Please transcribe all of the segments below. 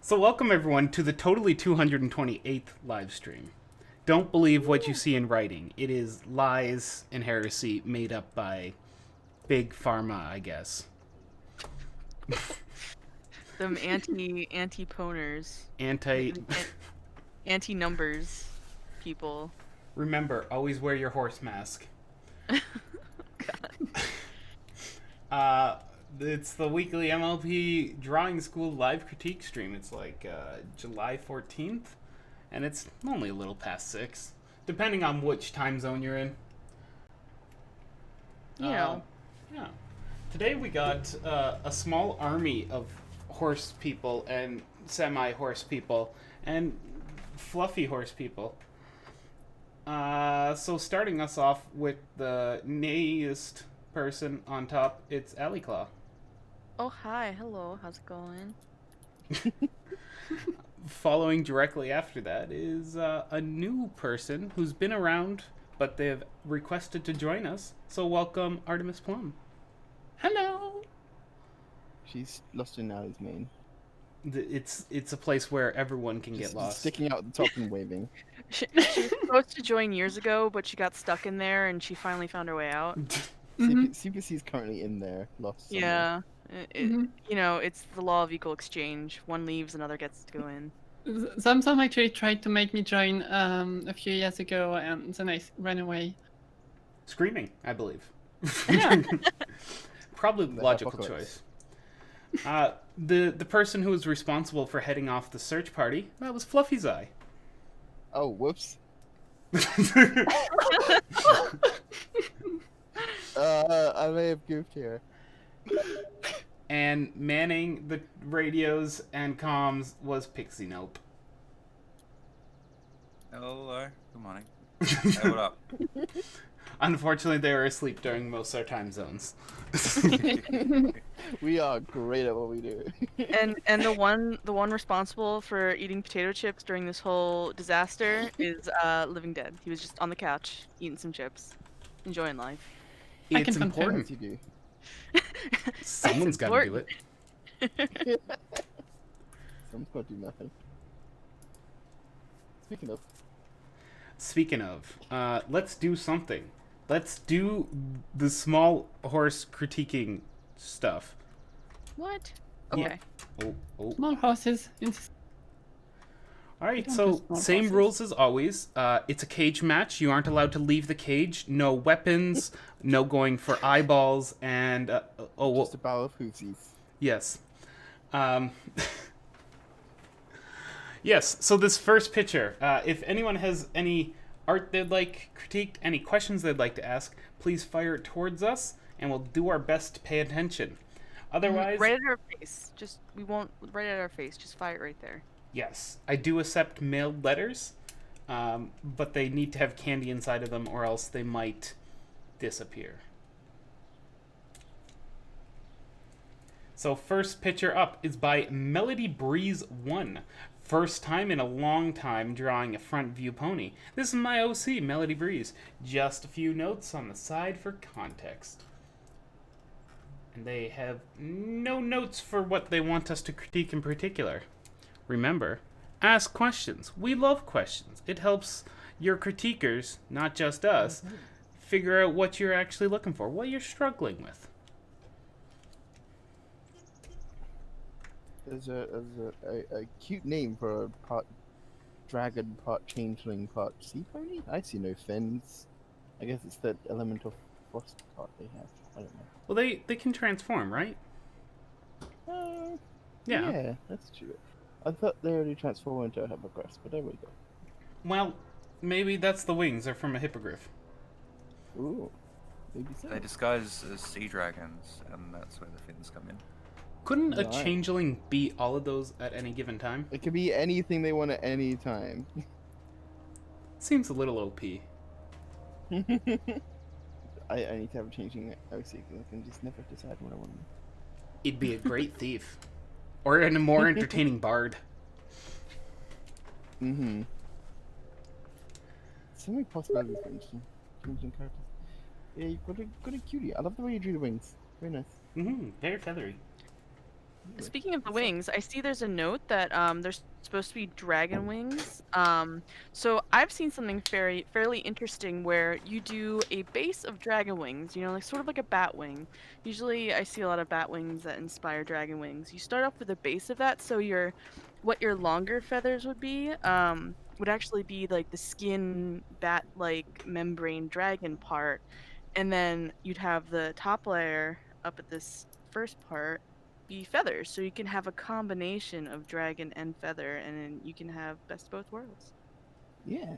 So welcome everyone to the totally 228th live stream. Don't believe what you see in writing. It is lies and heresy made up by big pharma, I guess. Them anti-poners. Anti Anti-numbers people. Remember, always wear your horse mask. It's the weekly MLP Drawing School live critique stream. It's like July 14th, and it's only a little past 6, depending on which time zone you're in. Yeah. Today we got a small army of horse people and semi-horse people and fluffy horse people. So starting us off with the nayest person on top, it's Aliclaw. Oh, hi. Hello. How's it going? Following directly after that is a new person who's been around, but they've requested to join us. So welcome, Artemis Plum. Hello. She's lost in Ali's main. It's a place where everyone can get lost. Sticking out the top and waving. She was supposed to join years ago, but she got stuck in there, and she finally found her way out. CPC is currently in there, lost. Yeah. You know, it's the law of equal exchange. One leaves, another gets to go in. Some actually tried to make me join a few years ago, and then I ran away. Screaming, I believe. Yeah. Probably the logical choice. The person who was responsible for heading off the search party, that was Fluffy's Eye. Oh, whoops. I may have goofed here. And manning the radios and comms was Pixie Nope. Hello, good morning. Hey, what up? Unfortunately, they were asleep during most of our time zones. We are great at what we do. And the one responsible for eating potato chips during this whole disaster is Living Dead. He was just on the couch eating some chips, enjoying life. I It's can confirm. important. You do. Someone's got to do it. Someone's got to do nothing. Speaking of, let's do something. Let's do the small horse critiquing stuff. What? Yeah. Okay. Oh. Small horses. All right, don't so do small same horses. rules as always. It's a cage match. You aren't allowed to leave the cage. No weapons. No going for eyeballs. And Just a barrel of hoosies. yes. Yes. So this first picture. If anyone has any art they'd like critiqued, any questions they'd like to ask, please fire it towards us, and we'll do our best to pay attention. Otherwise, Right at our face. We won't right at our face. Just fire it right there. yes, I do accept mailed letters, but they need to have candy inside of them, or else they might disappear. So first picture up is by Melody Breeze 1. First time in a long time drawing a front view pony. This is my OC, Melody Breeze. Just a few notes on the side for context. And they have no notes for what they want us to critique in particular. Remember, ask questions. We love questions. It helps your critiquers, not just us, figure out what you're actually looking for, what you're struggling with. There's a cute name for a part dragon, part changeling, part sea pony? I see no fins. I guess it's that elemental frost part they have. I don't know. Well, they can transform, right? Yeah. Yeah, that's true. I thought they already transformed into a hippogriff, but there we go. Well, maybe that's the wings. They're from a hippogriff. Ooh, maybe so. They disguise as sea dragons, and that's where the fins come in. Couldn't a Right. changeling be all of those at any given time? It could be anything they want at any time. Seems a little OP. I need to have a changing OC because I can just never decide what I want. It'd be a great thief. Or a more entertaining bard. Mm-hmm. So many possibilities for changing characters. Yeah, you've got a cutie. I love the way you drew the wings. Very nice. Very feathery. Speaking of the What's that? wings, I see there's a note that there's supposed to be dragon wings. So I've seen something fairly interesting where you do a base of dragon wings, you know, like sort of like a bat wing. Usually I see a lot of bat wings that inspire dragon wings. You start off with a base of that, so what your longer feathers would actually be like the skin bat-like membrane dragon part, and then you'd have the top layer up at this first part be feathers, so you can have a combination of dragon and feather, and then you can have best of both worlds. Yeah.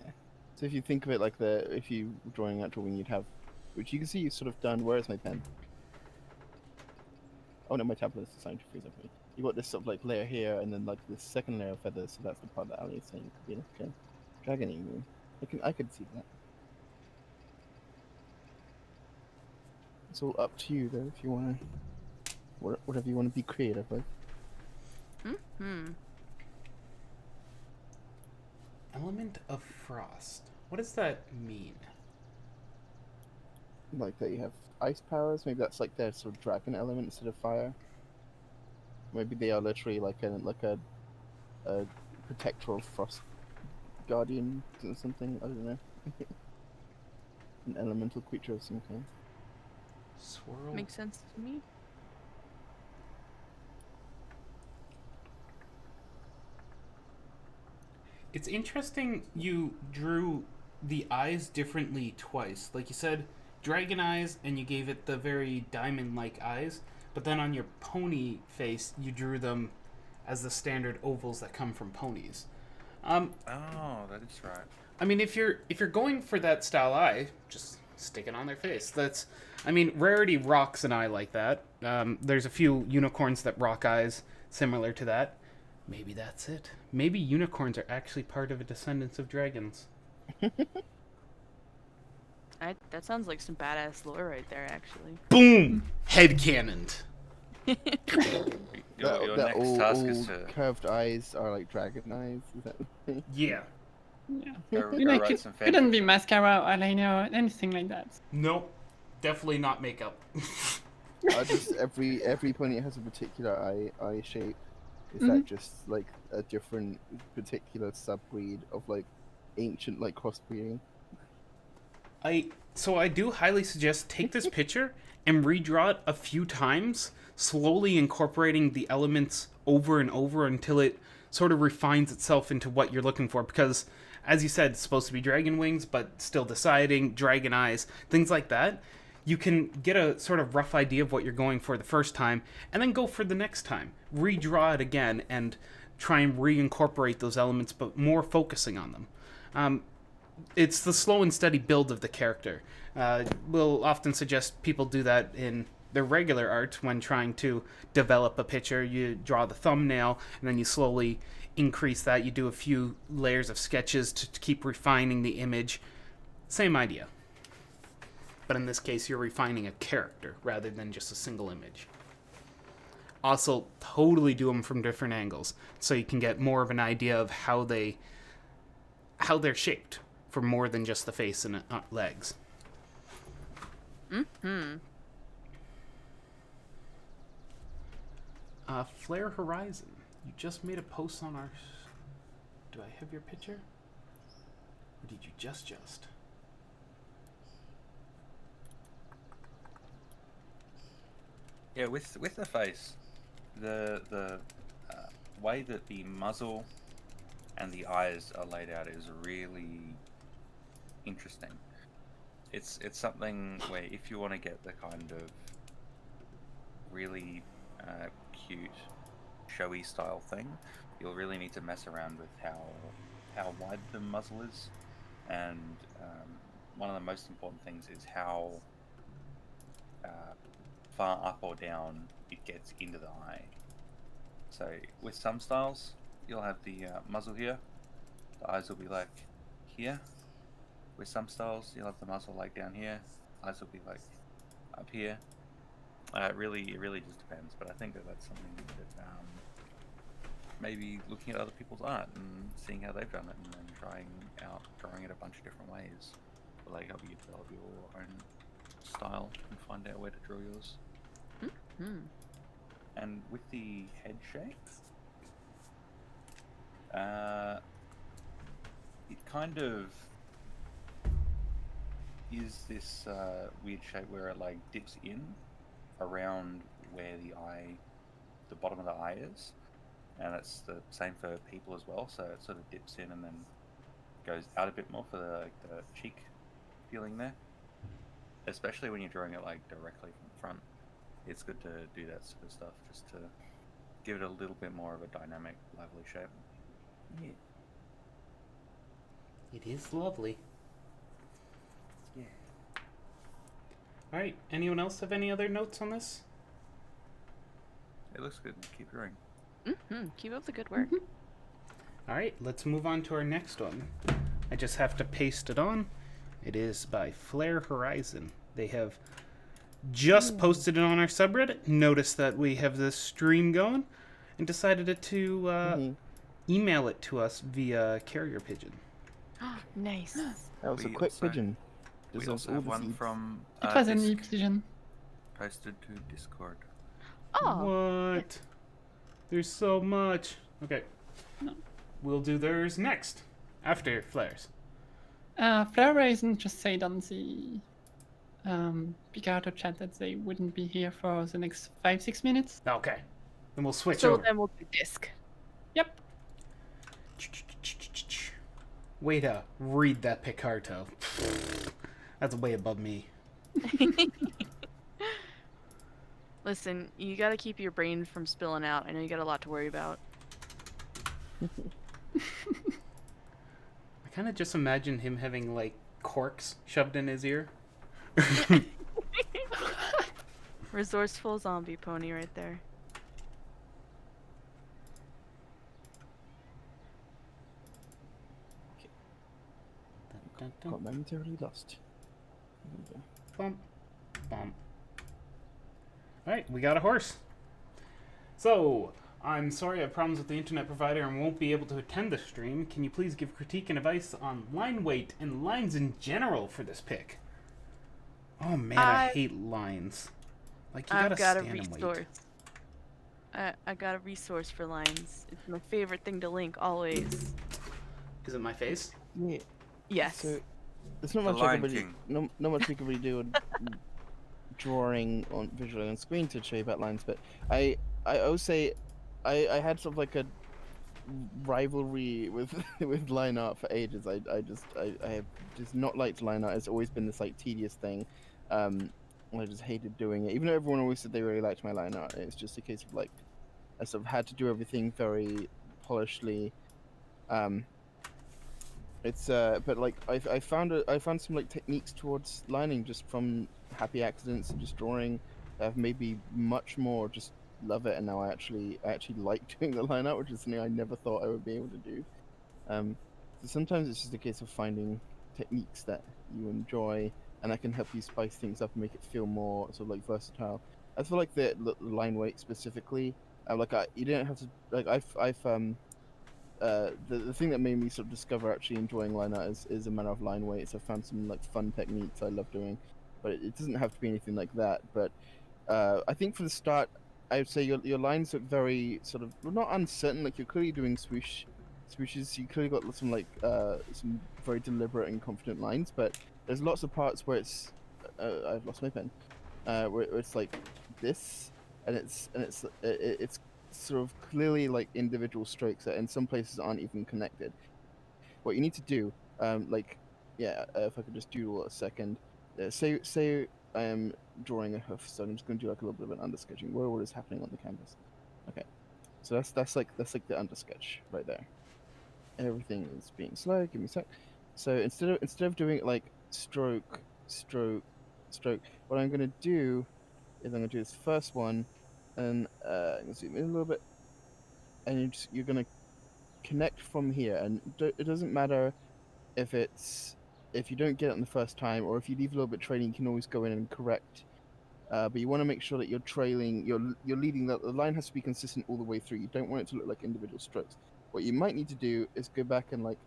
So if you think of it like if you were drawing an actual wing, you'd have, which you can see you've sort of done. Where is my pen? Oh no, my tablet is designed to freeze up me. You got this sort of like layer here, and then like this second layer of feathers. So that's the part that Ali is saying could be like a dragony wing. I could see that. It's all up to you though. If you wanna, whatever you wanna be creative with. Hmm. Element of frost. What does that mean? Like that you have ice powers. Maybe that's like their sort of dragon element instead of fire. Maybe they are literally like a protector of frost guardian or something. I don't know. An elemental creature of some kind. Swirl. Makes sense to me. It's interesting you drew the eyes differently twice. Like you said, dragon eyes, and you gave it the very diamond-like eyes. But then on your pony face, you drew them as the standard ovals that come from ponies. Oh, that is right. I mean, if you're going for that style eye, just stick it on their face. I mean, Rarity rocks an eye like that. There's a few unicorns that rock eyes similar to that. Maybe that's it. Maybe unicorns are actually part of a descendants of dragons. That sounds like some badass lore right there, actually. Boom! Headcanoned. Your That next all task is to curved eyes are like dragon eyes. Is that the thing? Yeah. Yeah. go You know, write some couldn't be fanfiction. mascara, eyeliner, anything like that. Nope. Definitely not makeup. Just every pony has a particular eye shape. Is Mhm. that just like a different particular subbreed of like ancient like crossbreeding? So I do highly suggest take this picture and redraw it a few times, slowly incorporating the elements over and over until it sort of refines itself into what you're looking for. Because, as you said, it's supposed to be dragon wings, but still deciding, dragon eyes, things like that. You can get a sort of rough idea of what you're going for the first time, and then go for the next time. Redraw it again and try and reincorporate those elements, but more focusing on them. It's the slow and steady build of the character. We'll often suggest people do that in their regular art when trying to develop a picture. You draw the thumbnail, and then you slowly increase that. You do a few layers of sketches to keep refining the image. Same idea. But in this case, you're refining a character rather than just a single image. Also, totally do them from different angles, so you can get more of an idea of how they're shaped, for more than just the face and legs. Flare Horizon. You just made a post on our... Do I have your picture? Or did you just? Yeah, with the face, the way that the muzzle and the eyes are laid out is really interesting. It's something where if you want to get the kind of really cute, showy style thing, you'll really need to mess around with how wide the muzzle is, and one of the most important things is how far up or down it gets into the eye. So with some styles, you'll have the muzzle here, the eyes will be like here. With some styles, you'll have the muzzle like down here, eyes will be like up here. It really just depends, but I think that's something that maybe looking at other people's art and seeing how they've done it, and then drawing it a bunch of different ways will like help you develop your own style and find out where to draw yours. And with the head shape, it kind of is this weird shape where it like dips in around where the bottom of the eye is, and it's the same for people as well. So it sort of dips in and then goes out a bit more for the cheek feeling there. Especially when you're drawing it like directly from front, it's good to do that sort of stuff just to give it a little bit more of a dynamic, lively shape. Yeah. It is lovely. Yeah. All right. Anyone else have any other notes on this? It looks good. Keep drawing. Keep up the good work. All right. Let's move on to our next one. I just have to paste it on. It is by Flare Horizon. They have just posted it on our subreddit. Noticed that we have this stream going, and decided to email it to us via carrier pigeon. Nice. That was a We quick also- pigeon. We Deserves also all have the one seeds. from It was a Disc, neat pigeon. posted to Discord. Oh, What? There's so much. Okay. No. We'll do theirs next, after Flares. Flare Horizon just said on the Picardo chat that they wouldn't be here for the next 5-6 minutes. Okay. Then we'll switch so over. then we'll do disc. Yep. Way to read that Picardo. That's way above me. Listen, you gotta keep your brain from spilling out. I know you got a lot to worry about. I kind of just imagine him having, like, corks shoved in his ear. Resourceful zombie pony right there. Dun, dun, Got momentarily lost. Bump. Bump. Alright, we got a horse. So, I'm sorry I have problems with the internet provider and won't be able to attend the stream. Can you please give critique and advice on line weight and lines in general for this pick? Oh man, I hate lines. Like, you gotta I've got a stand and wait. resource. I got a resource for lines. It's my favorite thing to link always. Is it my face? Yeah. Yes. So there's not The much I Lion can really, King. not much we can really do on drawing on visually on screen to show you about lines, but I always say I had sort of like a rivalry with with line art for ages. I have just not liked line art. It's always been this like tedious thing. I just hated doing it. Even though everyone always said they really liked my line art, it's just a case of like I sort of had to do everything very polishedly. It's but like I found some like techniques towards lining just from happy accidents and just drawing that have made me much more just love it, and now I actually like doing the line art, which is something I never thought I would be able to do. So sometimes it's just a case of finding techniques that you enjoy and that can help you spice things up and make it feel more sort of like versatile. I feel like the line weight specifically, you don't have to like the thing that made me sort of discover actually enjoying line art is a matter of line weights. I found some like fun techniques I love doing, but it doesn't have to be anything like that. But I think for the start, I would say your lines look very sort of not uncertain. Like you're clearly doing swooshes. You clearly got some like some very deliberate and confident lines, but there's lots of parts where it's I've lost my pen, where it's like this, and it's sort of clearly like individual strokes that in some places aren't even connected. What you need to do, if I could just doodle a second, say I am drawing a hoof, so I'm just going to do like a little bit of an undersketching. What is happening on the canvas? Okay, so that's like the undersketch right there. Everything is being slow. Give me a sec. So instead of doing it like stroke, stroke, stroke, what I'm going to do is I'm going to do this first one, and I'm going to zoom in a little bit, and you're going to connect from here, and it doesn't matter if you don't get it on the first time, or if you leave a little bit trailing, you can always go in and correct. But you want to make sure that you're trailing, you're leading, the line has to be consistent all the way through. You don't want it to look like individual strokes. What you might need to do is go back and like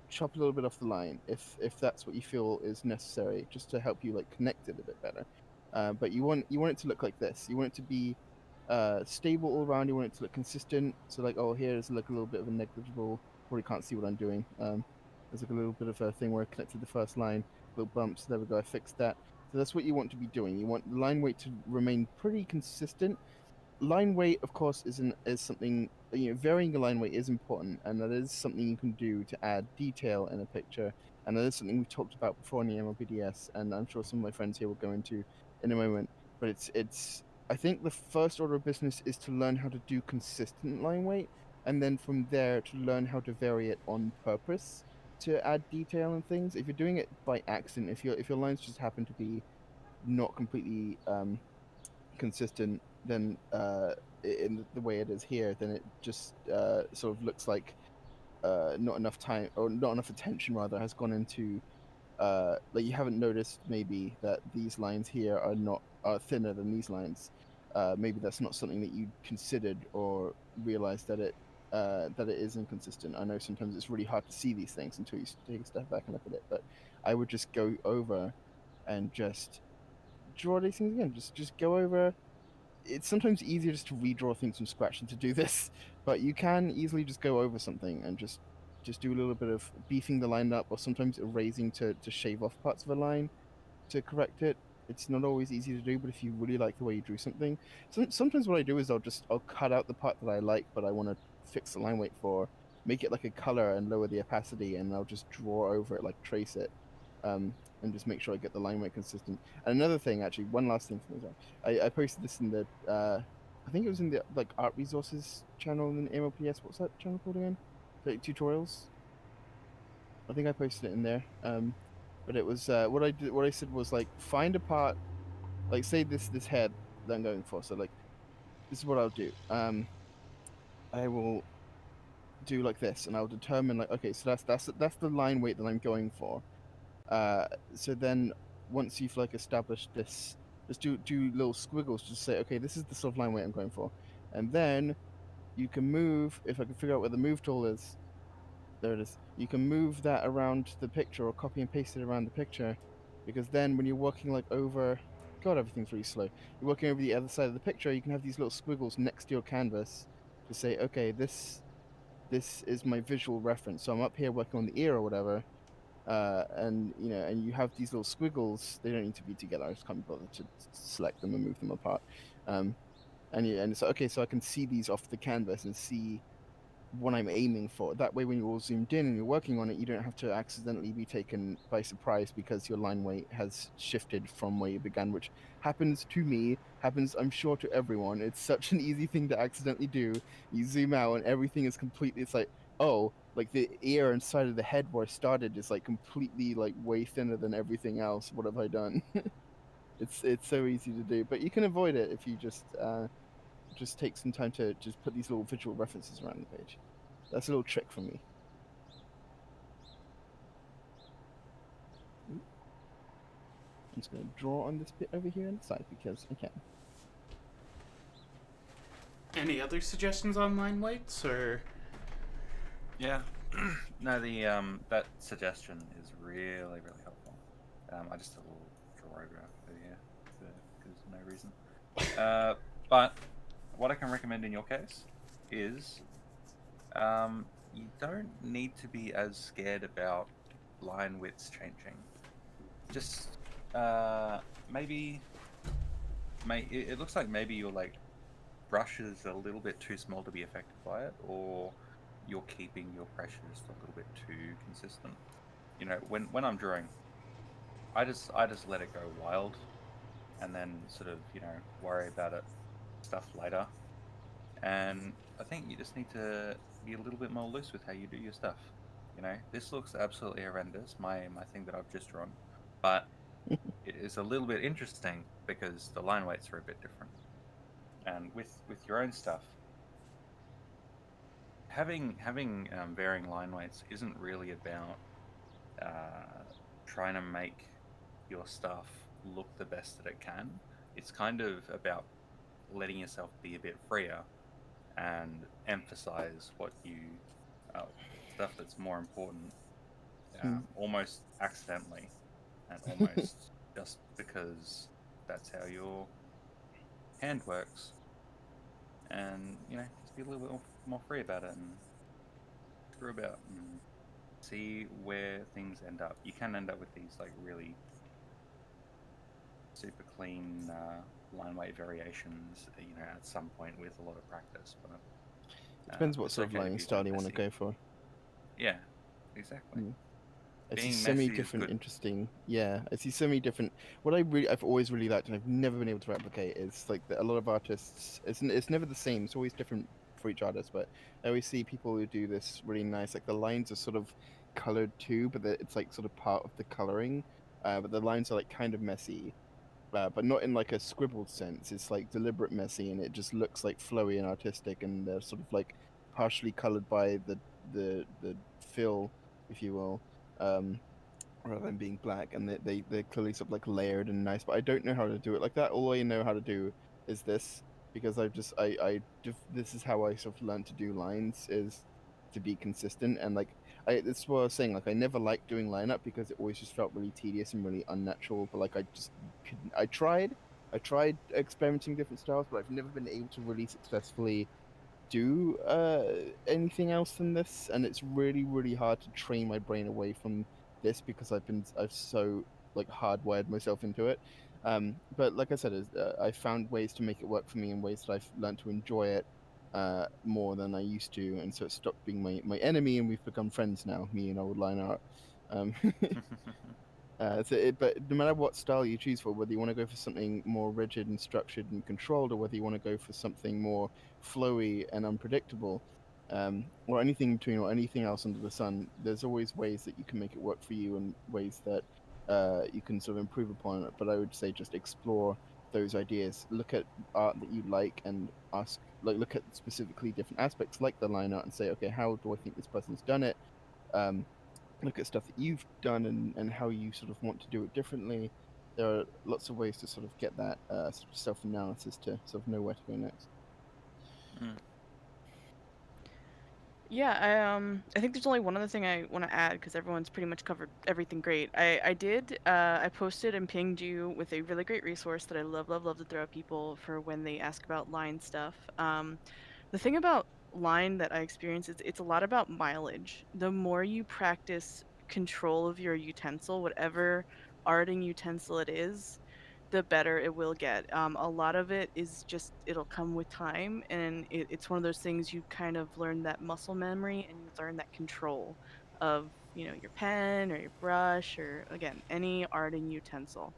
chop a little bit off the line if that's what you feel is necessary, just to help you like connect it a bit better. But you want it to look like this. You want it to be stable all around. You want it to look consistent. So like, oh, here's like a little bit of a negligible. Probably can't see what I'm doing. There's like a little bit of a thing where I connected the first line, little bumps. There we go. I fixed that. So that's what you want to be doing. You want the line weight to remain pretty consistent. Line weight, of course, is something, varying the line weight is important, and that is something you can do to add detail in a picture. And that is something we've talked about before in the MLPDS, and I'm sure some of my friends here will go into in a moment. But it's I think the first order of business is to learn how to do consistent line weight, and then from there to learn how to vary it on purpose to add detail and things. If you're doing it by accident, if your lines just happen to be not completely consistent, then in the way it is here, then it just sort of looks like not enough time, or not enough attention rather, has gone into like you haven't noticed maybe that these lines here are thinner than these lines. Maybe that's not something that you considered or realized that it is inconsistent. I know sometimes it's really hard to see these things until you take a step back and look at it, but I would just go over and just draw these things again. Just go over. It's sometimes easier just to redraw things from scratch than to do this, but you can easily just go over something and just do a little bit of beefing the line up, or sometimes erasing to shave off parts of a line to correct it. It's not always easy to do, but if you really like the way you drew something, sometimes what I do is I'll cut out the part that I like, but I want to fix the line weight for, make it like a color and lower the opacity, and I'll just draw over it, like trace it, and just make sure I get the line weight consistent. And another thing, actually, one last thing for me, I posted this in the I think it was in the like art resources channel in MLPS. What's that channel called again? Like tutorials. I think I posted it in there. But it was what I did. What I said was like find a part, like say this head that I'm going for. So like this is what I'll do. I will do like this, and I'll determine like, okay, so that's the line weight that I'm going for. So then once you've like established this, just do little squiggles. Just say, okay, this is the sort of line weight I'm going for, and then you can move. If I can figure out where the move tool is, there it is. You can move that around the picture or copy and paste it around the picture, because then when you're working like over, God, everything's really slow. You're working over the other side of the picture. You can have these little squiggles next to your canvas to say, okay, this is my visual reference. So I'm up here working on the ear or whatever, and and you have these little squiggles. They don't need to be together. I just can't be bothered to select them and move them apart. And it's okay, so I can see these off the canvas and see what I'm aiming for. That way, when you're all zoomed in and you're working on it, you don't have to accidentally be taken by surprise because your line weight has shifted from where you began, which happens to me, happens, I'm sure, to everyone. It's such an easy thing to accidentally do. You zoom out and everything is completely, it's like, oh, like the ear and side of the head where I started is like completely like way thinner than everything else. What have I done? It's so easy to do, but you can avoid it if you just take some time to just put these little visual references around the page. That's a little trick for me. I'm just going to draw on this bit over here on the side because I can. Any other suggestions on line weights, or? Yeah, no, the that suggestion is really helpful. I just did a little draw over here because no reason. But what I can recommend in your case is you don't need to be as scared about line widths changing. Just maybe it looks like maybe your like brush is a little bit too small to be affected by it, or you're keeping your pressure just a little bit too consistent. You know, when I'm drawing, I just let it go wild, and then sort of worry about it stuff later. And I think you just need to be a little bit more loose with how you do your stuff. You know, this looks absolutely horrendous, my thing that I've just drawn, but it is a little bit interesting because the line weights are a bit different. And with your own stuff, having varying line weights isn't really about trying to make your stuff look the best that it can. It's kind of about letting yourself be a bit freer and emphasize what you stuff that's more important, almost accidentally, and almost just because that's how your hand works. and just be a little bit more free about it and screw about and see where things end up. You can end up with these like really super clean line weight variations, at some point with a lot of practice. But Depends what it's sort of okay to lining be a bit style you want to messy. go for. Yeah, exactly. I see Being so many messy is different good. interesting. Yeah, I see so many different. What I've always really liked and I've never been able to replicate is like a lot of artists. It's never the same. It's always different for each artist. But I always see people who do this really nice. Like the lines are sort of colored too, but it's like sort of part of the coloring. But the lines are like kind of messy, but not in like a scribbled sense. It's like deliberate messy, and it just looks like flowy and artistic, and they're sort of like partially colored by the fill, if you will. Um, Rather than being black, and they're clearly sort of like layered and nice. But I don't know how to do it like that. All I know how to do is this, because this is how I sort of learned to do lines, is to be consistent. And like this is what I was saying, like I never liked doing lineup because it always just felt really tedious and really unnatural. But like I just couldn't. I tried experimenting with different styles, but I've never been able to really successfully do anything else than this, and it's really hard to train my brain away from this because I've so like hardwired myself into it. But like I said, I found ways to make it work for me in ways that I've learned to enjoy it more than I used to, and so it stopped being my enemy, and we've become friends now, me and old line art. um, but no matter what style you choose for, whether you want to go for something more rigid and structured and controlled, or whether you want to go for something more flowy and unpredictable, or anything in between, or anything else under the sun, there's always ways that you can make it work for you, and ways that you can sort of improve upon it. But I would say just explore those ideas. Look at art that you like, and look at specifically different aspects like the line art, and say, okay, how do I think this person's done it? Um, Look at stuff that you've done, and how you sort of want to do it differently. There are lots of ways to sort of get that sort of self-analysis to sort of know where to go next. Mm. Yeah, I think there's only one other thing I want to add because everyone's pretty much covered everything great. I posted and pinged you with a really great resource that I love to throw at people for when they ask about line stuff. The thing about line that I experience is it's a lot about mileage. The more you practice control of your utensil, whatever arting utensil it is, the better it will get. A lot of it is just it'll come with time, and it's one of those things you kind of learn that muscle memory and you learn that control of your pen or your brush or again any arting utensil.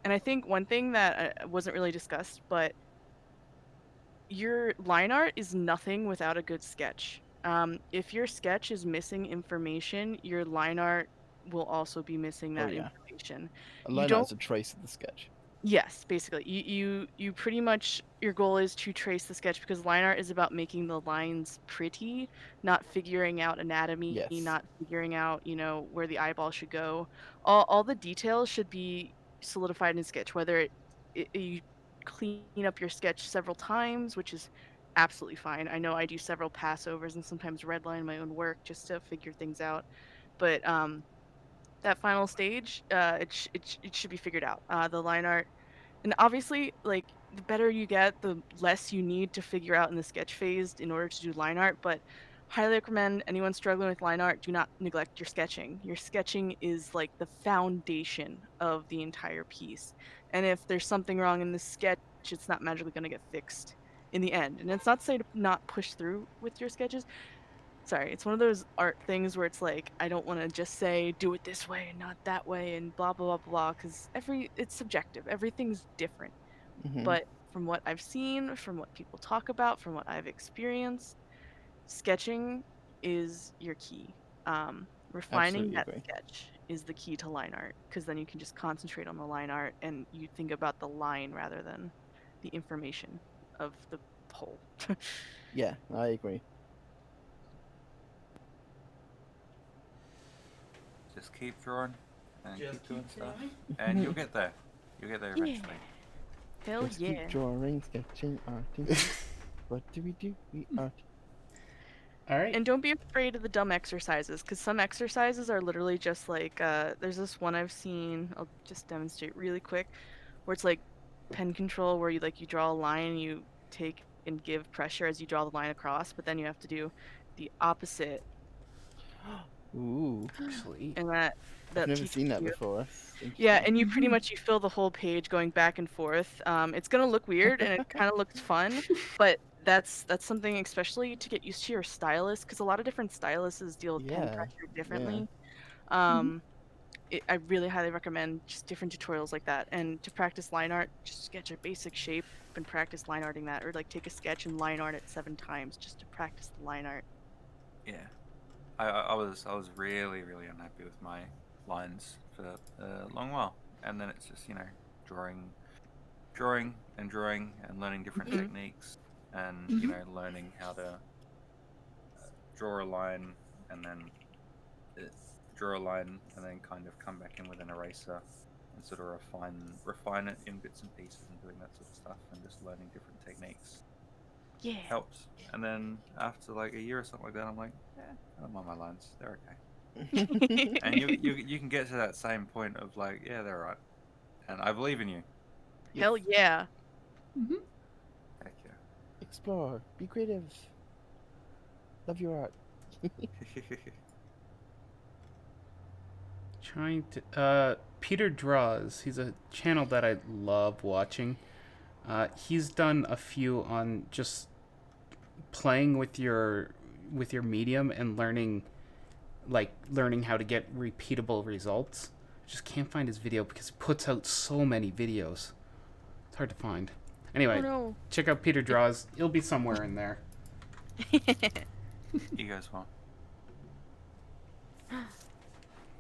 And I think one thing that wasn't really discussed, but your line art is nothing without a good sketch. If your sketch is missing information, your line art will also be missing Oh that yeah, information. a You line art don't is a trace of the sketch. Yes, basically. You pretty much your goal is to trace the sketch because line art is about making the lines pretty, not figuring out anatomy, Yes. not figuring out, where the eyeball should go. All the details should be solidified in sketch, whether you clean up your sketch several times, which is absolutely fine. I know I do several passovers and sometimes redline my own work just to figure things out. But that final stage, it should be figured out. The line art and obviously, like, the better you get, the less you need to figure out in the sketch phase in order to do line art. But highly recommend anyone struggling with line art, do not neglect your sketching. Your sketching is like the foundation of the entire piece. And if there's something wrong in the sketch, it's not magically going to get fixed in the end. And it's not to say to not push through with your sketches. Sorry, it's one of those art things where it's like I don't want to just say do it this way and not that way and blah blah blah blah because it's subjective. Everything's different. Hmm. But from what I've seen, from what people talk about, from what I've experienced, sketching is your key. Refining Absolutely that agree. sketch is the key to line art because then you can just concentrate on the line art and you think about the line rather than the information of the whole. Yeah, I agree. Just keep drawing and Just keep doing keep stuff, drawing. and you'll get there. You'll get there Yeah. eventually. Hell Just yeah. keep drawing, sketching, arting. What do? We art. All right. And don't be afraid of the dumb exercises, because some exercises are literally just like, there's this one I've seen, I'll just demonstrate really quick, where it's like pen control, where you draw a line, you take and give pressure as you draw the line across, but then you have to do the opposite, Ooh, Sweet. and that I've never teaches seen that you. before. That's Yeah, interesting. and you pretty much you fill the whole page going back and forth. It's gonna look weird and it kind of looks fun, but that's something especially to get used to your stylus, because a lot of different styluses deal with pen Yeah, pressure yeah. differently. Mhm. Um, I really highly recommend just different tutorials like that. And to practice line art, just sketch a basic shape and practice line arting that, or like take a sketch and line art it 7 times just to practice the line art. Yeah. I was really unhappy with my lines for a long while, and then it's just drawing and learning different Mhm. techniques, and Mhm. learning how to draw a line and then uh, draw a line and then kind of come back in with an eraser and sort of refine it in bits and pieces and doing that sort of stuff and just learning different techniques Yeah. helps. And then after like a year or something like that, I'm like, yeah, I don't mind my lines, they're okay. And you can get to that same point of like, yeah, they're right, and I believe in you. Yes. Hell yeah. Mhm. Heck yeah. Explore. Be creative. Love your art. Trying to. Peter Draws. He's a channel that I love watching. He's done a few on just playing with your medium and learning how to get repeatable results. Just can't find his video because he puts out so many videos. It's hard to find. Oh Anyway, no. check out Peter Draws. It'll be somewhere in there. You guys well.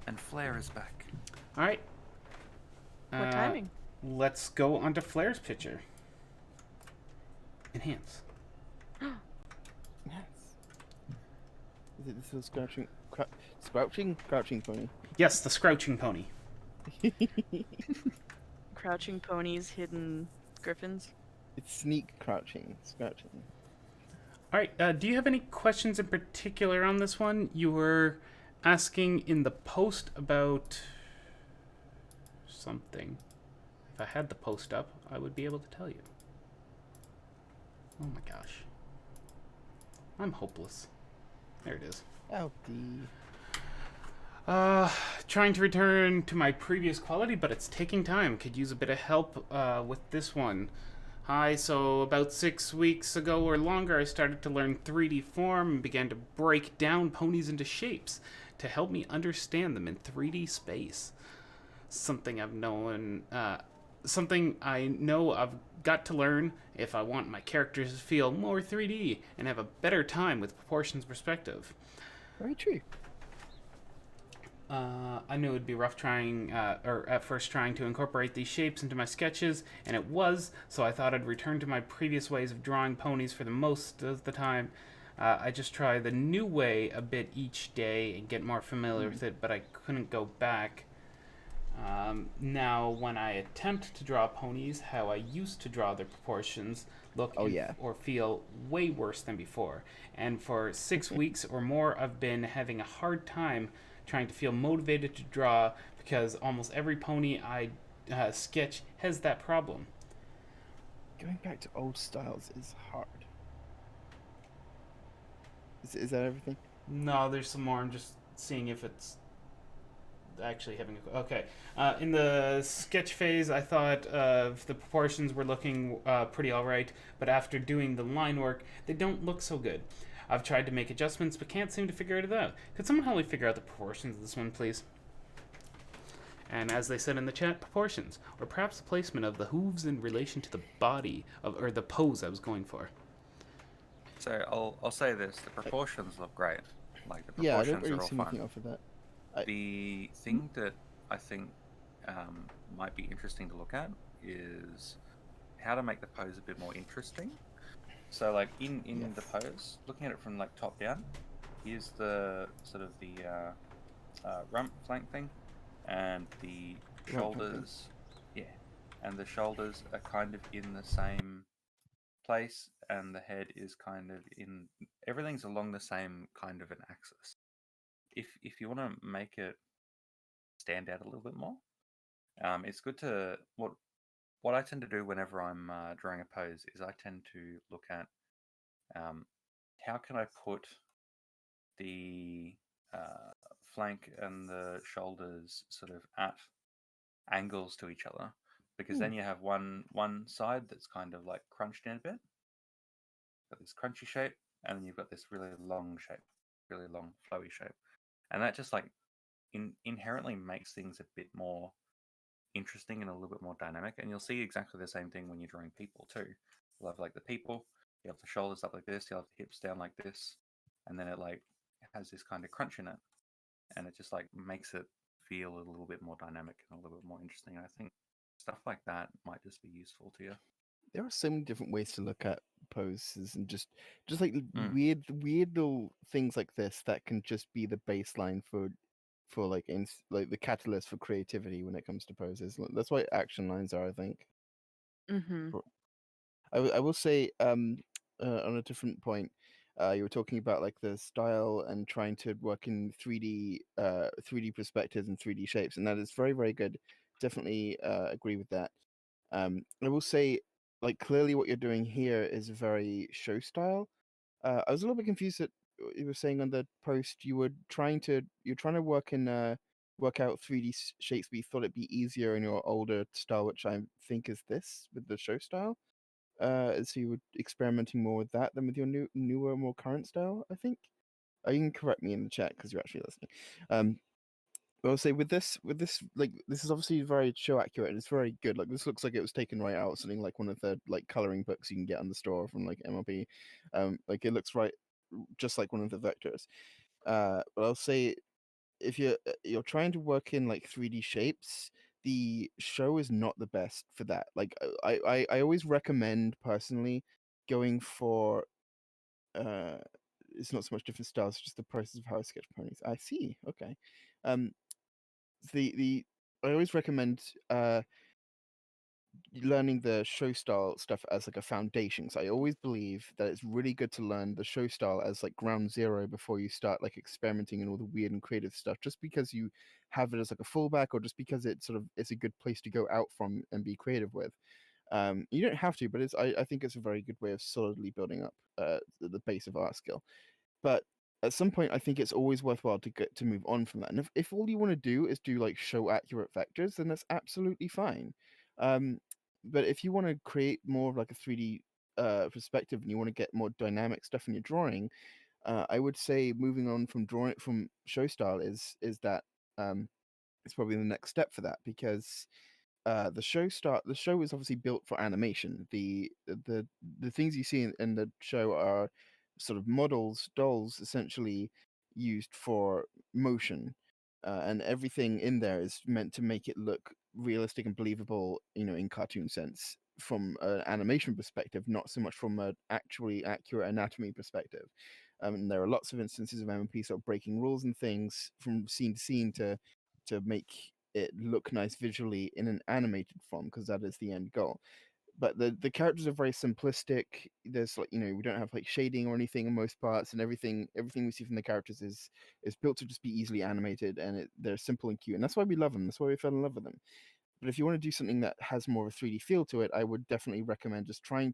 And Flair is back. All right. What Uh, timing? let's go on to Flair's picture. Enhance. Yes. Is it this little crouching pony? Yes, the Scrouching Pony. Crouching ponies, hidden griffins. It's sneak crouching, scratching. All right. Do you have any questions in particular on this one? You were asking in the post about something. If I had the post up, I would be able to tell you. Oh my gosh. I'm hopeless. There it is. Outie. Trying to return to my previous quality, but it's taking time. Could use a bit of help with this one. Hi, so about 6 weeks ago or longer, I started to learn 3D form and began to break down ponies into shapes to help me understand them in 3D space. Something I've known, something I know I've got to learn if I want my characters to feel more 3D and have a better time with proportions perspective. Very true. I knew it would be rough or at first trying to incorporate these shapes into my sketches, and it was, so I thought I'd return to my previous ways of drawing ponies for the most of the time. I just try the new way a bit each day and get more familiar with it, but I couldn't go back. Now, when I attempt to draw ponies how I used to draw their proportions, Oh, yeah. or feel way worse than before. And for 6 weeks or more, I've been having a hard time trying to feel motivated to draw because almost every pony I sketch has that problem. Going back to old styles is hard. Is that everything? No, there's some more. I'm just seeing if it's actually having a. Okay. In the sketch phase, I thought the proportions were looking pretty alright, but after doing the line work, they don't look so good. I've tried to make adjustments, but can't seem to figure it out. Could someone help me figure out the proportions of this one, please? And as they said in the chat, proportions, or perhaps the placement of the hooves in relation to the body or the pose I was going for. So I'll say this: the proportions look great. Like the Yeah, I don't proportions really are all see anything fun. off of that. The thing that I think might be interesting to look at is how to make the pose a bit more interesting. So like in Yes. the pose, looking at it from like top down, here's the sort of the rump flank thing, and the Rump flank thing. shoulders, yeah, and the shoulders are kind of in the same place, and the head is kind of in. Everything's along the same kind of an axis. If you want to make it stand out a little bit more, it's good to what I tend to do whenever I'm drawing a pose is I tend to look at how can I put the flank and the shoulders sort of at angles to each other, because then you have one side that's kind of like crunched in a bit, got this crunchy shape, and then you've got this really long shape, really long flowy shape, and that just like inherently makes things a bit more interesting and a little bit more dynamic. And you'll see exactly the same thing when you're drawing people too. You'll have like the people, you have the shoulders up like this, you'll have the hips down like this, and then it like has this kind of crunch in it, and it just like makes it feel a little bit more dynamic and a little bit more interesting. And I think stuff like that might just be useful to you. There are so many different ways to look at poses, and just like Mm. weird little things like this that can just be the baseline for like like the catalyst for creativity when it comes to poses. That's why action lines are, I think. Mm-hmm. I will say on a different point, you were talking about like the style and trying to work in 3D perspectives and 3D shapes, and that is very, very good. Definitely agree with that. I will say, like, clearly what you're doing here is very show style. I was a little bit confused that you were saying on the post you're trying to work out 3D shapes, but you thought it'd be easier in your older style, which I think is this with the show style. So you were experimenting more with that than with your newer, more current style, I think. You can correct me in the chat because you're actually listening. But I'll say with this, like, this is obviously very show accurate and it's very good. Like, this looks like it was taken right out of something like one of the like coloring books you can get on the store from like MLP. Like, it looks right, just like one of the vectors. But I'll say if you're trying to work in like 3D shapes, the show is not the best for that. Like, I always recommend personally going for it's not so much different styles, just the process of how I sketch ponies. I see. Okay. Um, the I always recommend learning the show style stuff as like a foundation. So I always believe that it's really good to learn the show style as like ground zero before you start like experimenting and all the weird and creative stuff. Just because you have it as like a fallback, or just because it's a good place to go out from and be creative with. You don't have to, but I think it's a very good way of solidly building up the base of art skill. But at some point, I think it's always worthwhile to get to move on from that. And if all you want to do is do like show accurate vectors, then that's absolutely fine. But if you want to create more of like a 3D perspective and you want to get more dynamic stuff in your drawing, I would say moving on from drawing from show style is that it's probably the next step for that, because the show is obviously built for animation. The things you see in the show are sort of dolls essentially used for motion, and everything in there is meant to make it look realistic and believable, in cartoon sense, from an animation perspective, not so much from an actually accurate anatomy perspective. And there are lots of instances of MMP sort of breaking rules and things from scene to scene to make it look nice visually in an animated form, because that is the end goal. But the characters are very simplistic. There's like, we don't have like shading or anything in most parts, and everything we see from the characters is built to just be easily animated, and they're simple and cute, and that's why we love them. That's why we fell in love with them. But if you want to do something that has more of a 3D feel to it, I would definitely recommend just trying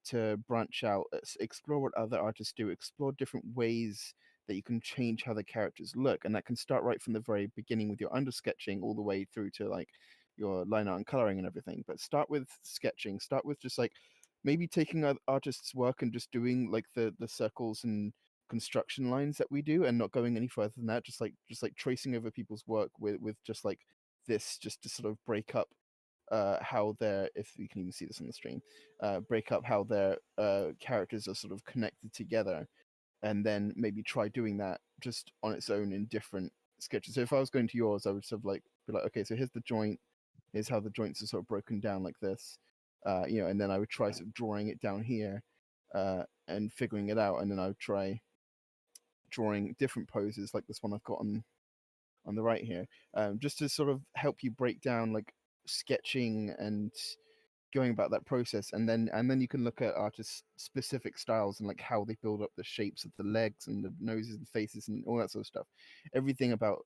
to branch out, explore what other artists do, explore different ways that you can change how the characters look, and that can start right from the very beginning with your undersketching all the way through to like your line art and coloring and everything. But start with sketching. Start with just like maybe taking artists' work and just doing like the circles and construction lines that we do, and not going any further than that. Just like tracing over people's work with just like this, just to sort of break up how their, if you can even see this on the stream, break up how their characters are sort of connected together, and then maybe try doing that just on its own in different sketches. So if I was going to yours, I would sort of like be like, okay, so here's the joint, here's how the joints are sort of broken down like this, and then I would try sort of drawing it down here, and figuring it out, and then I would try drawing different poses like this one I've got on the right here, just to sort of help you break down like sketching and going about that process, and then you can look at artists' specific styles and like how they build up the shapes of the legs and the noses and faces and all that sort of stuff. Everything about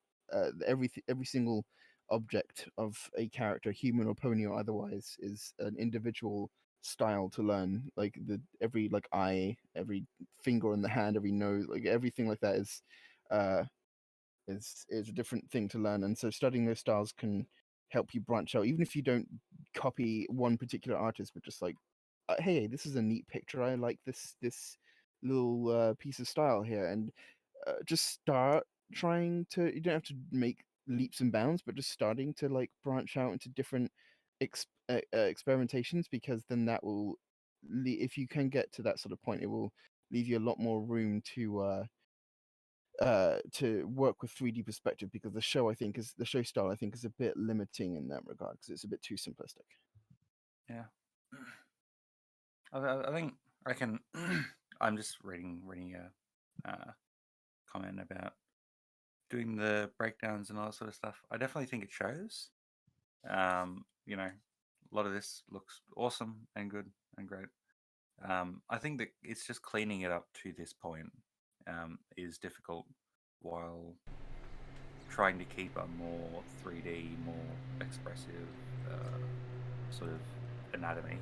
every single object of a character, human or pony or otherwise, is an individual style to learn. Like every like eye, every finger on the hand, every nose, like everything like that uh is a different thing to learn. And so studying those styles can help you branch out, even if you don't copy one particular artist, but just like, hey, this is a neat picture. I like this little piece of style here, and just start trying to. You don't have to make leaps and bounds, but just starting to like branch out into different experimentations, because then that will, if you can get to that sort of point, it will leave you a lot more room to work with 3D perspective, because the show style I think is a bit limiting in that regard, because it's a bit too simplistic. Yeah. I think I can. I'm just reading a comment about doing the breakdowns and all that sort of stuff. I definitely think it shows. You know, a lot of this looks awesome and good and great. I think that it's just cleaning it up to this point is difficult, while trying to keep a more 3D, more expressive sort of anatomy.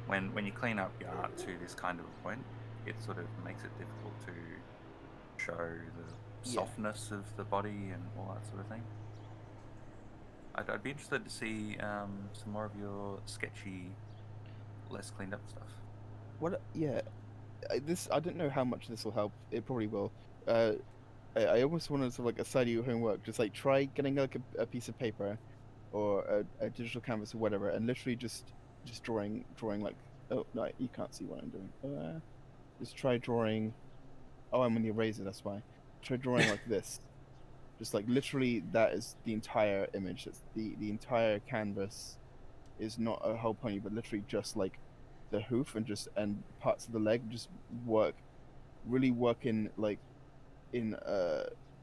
When you clean up your art to this kind of a point, it sort of makes it difficult to show the softness of the body and all that sort of thing. I'd be interested to see some more of your sketchy, less cleaned up stuff. What? Yeah, I don't know how much this will help. It probably will. I almost want to sort of like aside your homework, just like try getting like a piece of paper or a digital canvas or whatever, and literally just drawing like, oh no, you can't see what I'm doing. Just try drawing. Oh, I'm on the eraser. That's why. Try drawing like this. Just like literally, that is the entire image. That's the entire canvas is not a whole pony, but literally just like the hoof and parts of the leg. Just really working like in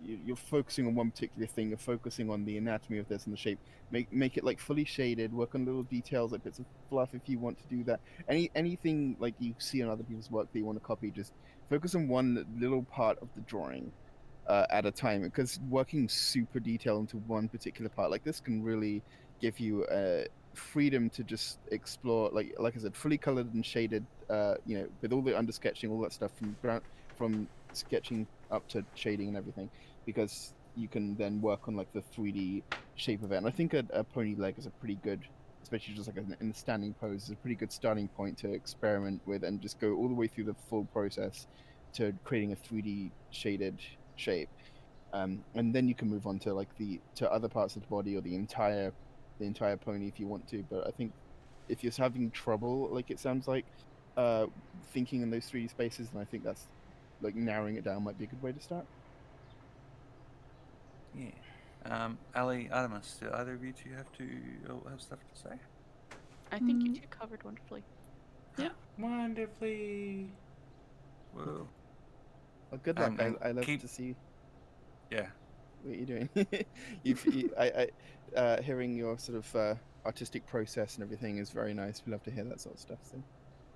you're focusing on one particular thing. You're focusing on the anatomy of this and the shape. Make it like fully shaded. Work on little details like bits of fluff if you want to do that. Anything like you see on other people's work that you want to copy, just focus on one little part of the drawing at a time, because working super detailed into one particular part like this can really give you freedom to just explore, like I said, fully colored and shaded, with all the undersketching, all that stuff from sketching up to shading and everything, because you can then work on like the 3D shape of it. And I think a pony leg is a pretty good, especially just like in the standing pose, is a pretty good starting point to experiment with, and just go all the way through the full process to creating a 3D shaded shape. And then you can move on to like to other parts of the body or the entire pony if you want to. But I think if you're having trouble, like it sounds like, thinking in those 3D spaces, then I think that's like narrowing it down might be a good way to start. Yeah. Ali, Adamus, do either of you two have stuff to say? I think you two covered wonderfully. Yeah. Wonderfully. Whoa. Well, good luck. And I love keep- to see Yeah. what you're doing. Hearing your sort of artistic process and everything is very nice. We love to hear that sort of stuff. So,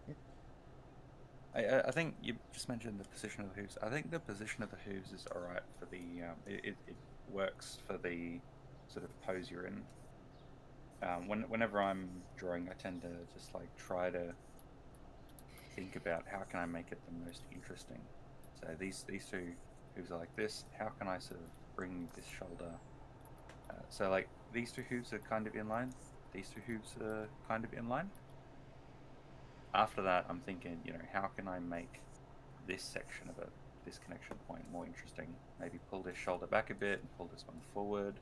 yeah. I think you just mentioned the position of the hooves. I think the position of the hooves is alright for the it works for the sort of pose you're in. Whenever I'm drawing, I tend to just like try to think about how can I make it the most interesting. So these two hooves are like this. How can I sort of bring this shoulder? So like these two hooves are kind of in line. These two hooves are kind of in line. After that, I'm thinking, how can I make this section of it, this connection point, more interesting? Maybe pull this shoulder back a bit, and pull this one forward.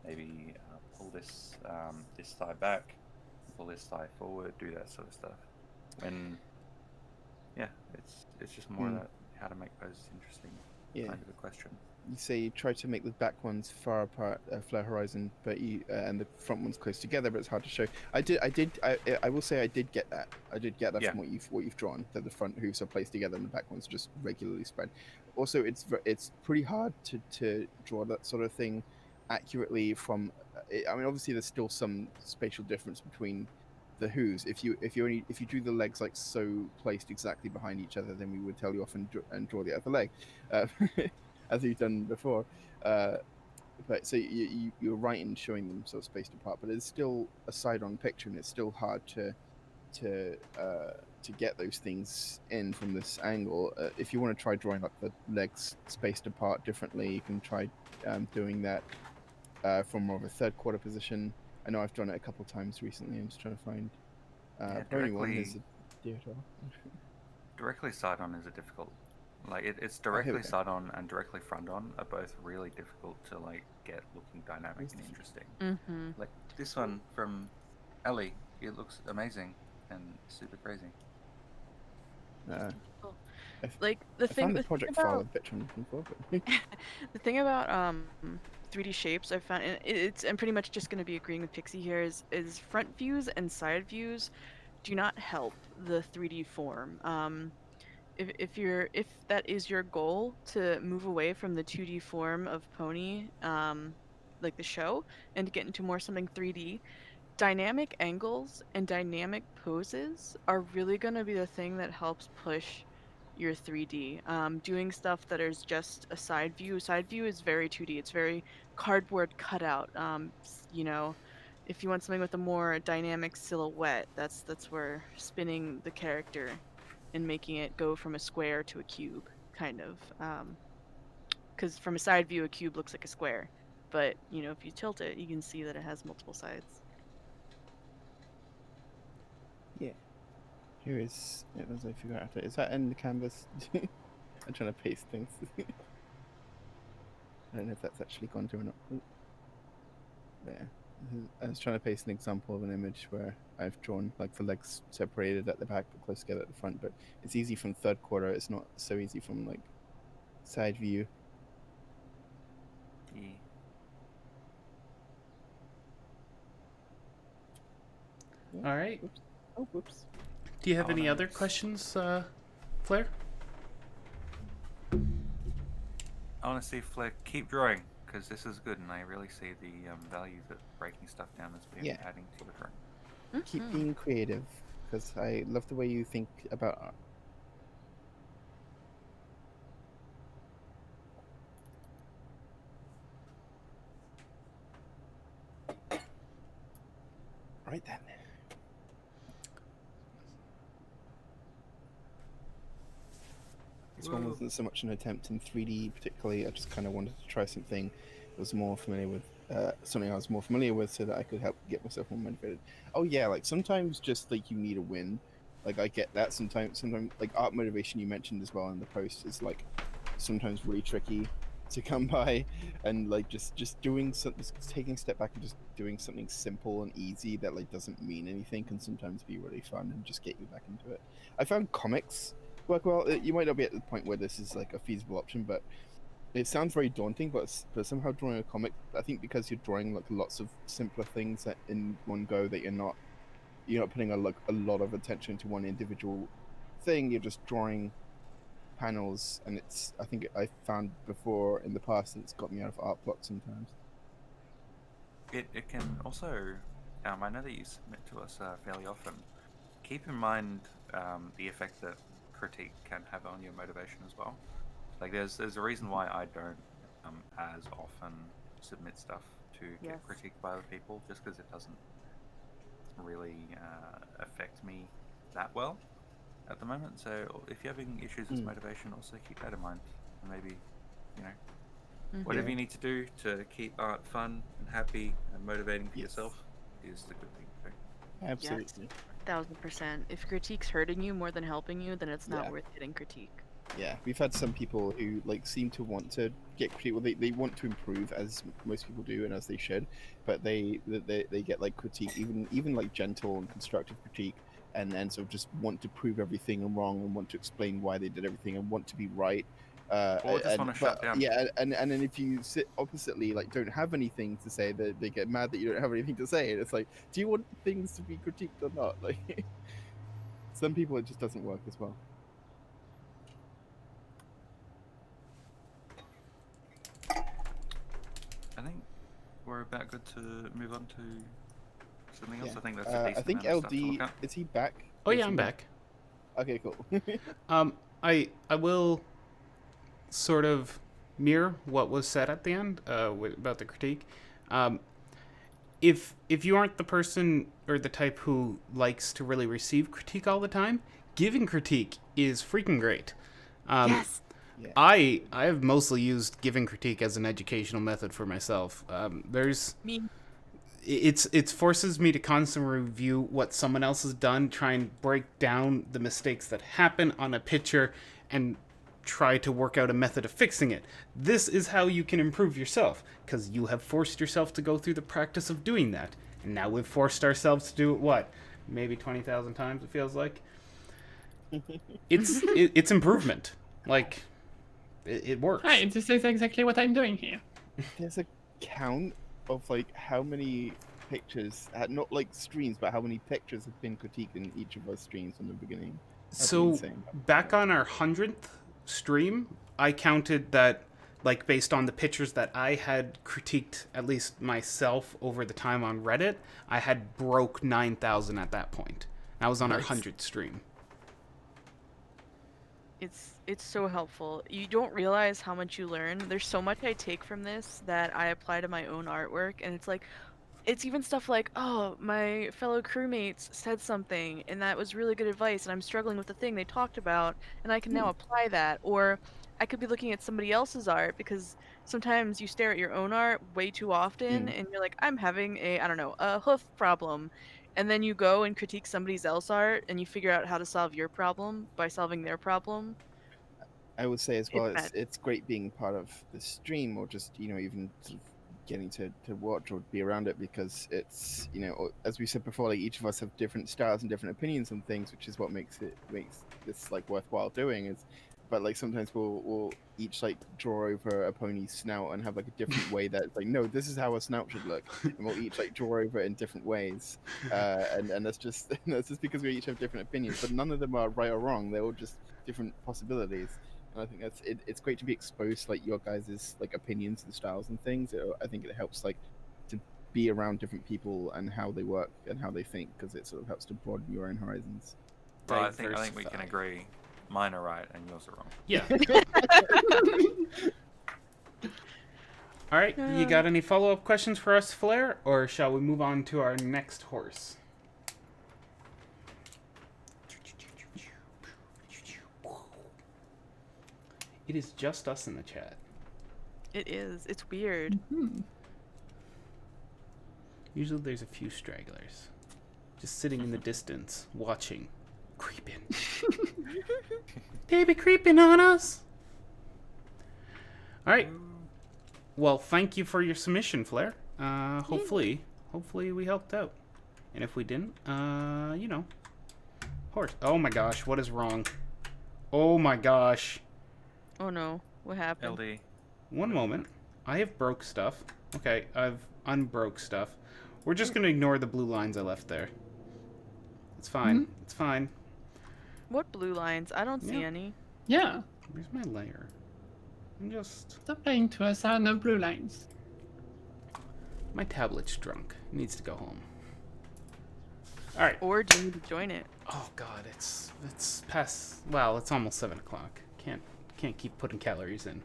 Maybe pull this this thigh back, pull this thigh forward. Do that sort of stuff. It's just more that how to make poses interesting. Yeah. Kind of a question. You say you try to make the back ones far apart, flare horizon, but and the front ones close together, but it's hard to show. I will say I did get that. I did get that from what you've drawn, that the front hooves are placed together and the back ones just regularly spread. Also, it's pretty hard to draw that sort of thing accurately from. I mean, obviously there's still some spatial difference between the hooves. If you drew the legs like so placed exactly behind each other, then we would tell you off and draw the other leg. As you've done before, but so you're right in showing them sort of spaced apart, but it's still a side-on picture, and it's still hard to get those things in from this angle. If you want to try drawing like the legs spaced apart differently, you can try doing that from more of a third quarter position. I know I've done it a couple times recently. I'm just trying to find. Yeah, Pony one is a theater. Directly side on is a difficult. Like it's Oh, here we directly go. side on and directly front on are both really difficult to like get looking dynamic and interesting. Mm-hmm. Like this one from Ellie, it looks amazing and super crazy. Like the I thing, found the the thing project file about of the picture I'm looking for, but the thing about 3D shapes I found, and it's I'm pretty much just going to be agreeing with Pixie here, is front views and side views do not help the 3D form. If that is your goal to move away from the 2D form of Pony, like the show, and to get into more something 3D, dynamic angles and dynamic poses are really going to be the thing that helps push your 3D. Doing stuff that is just a side view. Side view is very 2D. It's very cardboard cutout. You know, if you want something with a more dynamic silhouette, that's where spinning the character and making it go from a square to a cube, kind of. Because from a side view, a cube looks like a square. But, you know, if you tilt it, you can see that it has multiple sides. yeah. Here is as I figure out. Is that in the canvas? I'm trying to paste things. I don't know if that's actually gone to or not. Ooh. There. I was trying to paste an example of an image where I've drawn like the legs separated at the back but close together at the front, but it's easy from third quarter. It's not so easy from like side view. Yeah. All right. Oops. Oh, whoops. Do you have Oh, any other nice. questions, Flair? I want to see Flick keep drawing because this is good, and I really see the value that breaking stuff down has been Yeah. adding to the drawing. Keep Mhm. being creative, because I love the way you think about art. Right then. This one Whoa. wasn't so much an attempt in 3D particularly. I just kind of wanted to try something I was more familiar with, something I was more familiar with, so that I could help get myself more motivated. Oh yeah, like sometimes just like you need a win. Like I get that sometimes like art motivation you mentioned as well in the post is like sometimes really tricky to come by, and like just doing something, taking a step back and just doing something simple and easy that like doesn't mean anything can sometimes be really fun and just get you back into it. I found comics work well. You might not be at the point where this is like a feasible option, but it sounds very daunting. But somehow drawing a comic, I think because you're drawing like lots of simpler things that in one go, that you're not putting a lot of attention to one individual thing. You're just drawing panels, and it's, I think I found before in the past that it's got me out of art block sometimes. It can also, I know that you submit to us fairly often. Keep in mind the effect that critique can have on your motivation as well. Like there's a reason why I don't as often submit stuff to Yes. get critiqued by other people, just because it doesn't really affect me that well at the moment. So if you're having issues with motivation, also keep that in mind. And maybe, you know, whatever Yeah. you need to do to keep art fun and happy and motivating for Yes. yourself is the good thing to do. Absolutely. 1000%. If critique's hurting you more than helping you, then it's not Yeah. worth getting critique. Yeah, we've had some people who like seem to want to get critique. Well, they want to improve, as most people do, and as they should. But they get like critique, even like gentle and constructive critique, and then sort of just want to prove everything wrong and want to explain why they did everything and want to be right. Or just want to shut down. Yeah, and then if you sit oppositely, like don't have anything to say, they get mad that you don't have anything to say, and it's like, do you want things to be critiqued or not? Like, some people it just doesn't work as well. I think we're about good to move on to something else. Yeah. I think that's a decent I think amount of stuff to LD, look at. is he back? Oh Is yeah, he I'm back. Okay, cool. I will sort of mirror what was said at the end about the critique. If you aren't the person or the type who likes to really receive critique all the time, giving critique is freaking great. Yes. Yeah. I have mostly used giving critique as an educational method for myself. Me. It's forces me to constantly review what someone else has done, try and break down the mistakes that happen on a picture, and try to work out a method of fixing it. This is how you can improve yourself, because you have forced yourself to go through the practice of doing that. And now we've forced ourselves to do it, what? Maybe 20,000 times, it feels like? It's improvement. Like, it works. Hi, this is exactly what I'm doing here. There's a count of like how many pictures, not like streams, but how many pictures have been critiqued in each of our streams from the beginning. That'd be So, insane. back on our 100th stream, I counted that, like, based on the pictures that I had critiqued, at least myself, over the time on Reddit, I had broke 9,000 at that point. That was on our Nice. 100th stream. It's so helpful. You don't realize how much you learn. There's so much I take from this that I apply to my own artwork, and it's like, it's even stuff like, oh, my fellow crewmates said something, and that was really good advice, and I'm struggling with the thing they talked about, and I can now apply that. Or I could be looking at somebody else's art, because sometimes you stare at your own art way too often, and you're like, I'm having a, I don't know, a hoof problem. And then you go and critique somebody else's art, and you figure out how to solve your problem by solving their problem. I would say as well, It's it's great being part of the stream, or just even sort of getting to watch or be around it, because it's as we said before, like each of us have different styles and different opinions on things, which is what makes this like worthwhile doing. Is but like sometimes we'll each like draw over a pony's snout and have like a different way that like, no, this is how a snout should look, and we'll each like draw over it in different ways, and that's just because we each have different opinions, but none of them are right or wrong. They're all just different possibilities. And I think it's great to be exposed to like your guys' like opinions and styles and things. I think it helps like to be around different people and how they work and how they think, because it sort of helps to broaden your own horizons. Well, I think we can agree. Mine are right and yours are wrong. Yeah. All right, you got any follow-up questions for us, Flair, or shall we move on to our next horse? It is just us in the chat. It is. It's weird. Usually there's a few stragglers. Just sitting in the distance, watching. Creeping. Baby creeping on us! Alright. Well, thank you for your submission, Flair. Hopefully we helped out. And if we didn't, horse. Oh my gosh, what is wrong? Oh my gosh. Oh no. What happened? LD. One moment. I have broke stuff. Okay, I've unbroke stuff. We're just gonna ignore the blue lines I left there. It's fine. It's fine. What blue lines? I don't see Yeah. any. Yeah, Where's my layer? I'm just... stop playing to us. There are no blue lines. My tablet's drunk. It needs to go home. Alright. Or do you need to join it? Oh god, it's past... Well, it's almost 7 o'clock. Can't keep putting calories in.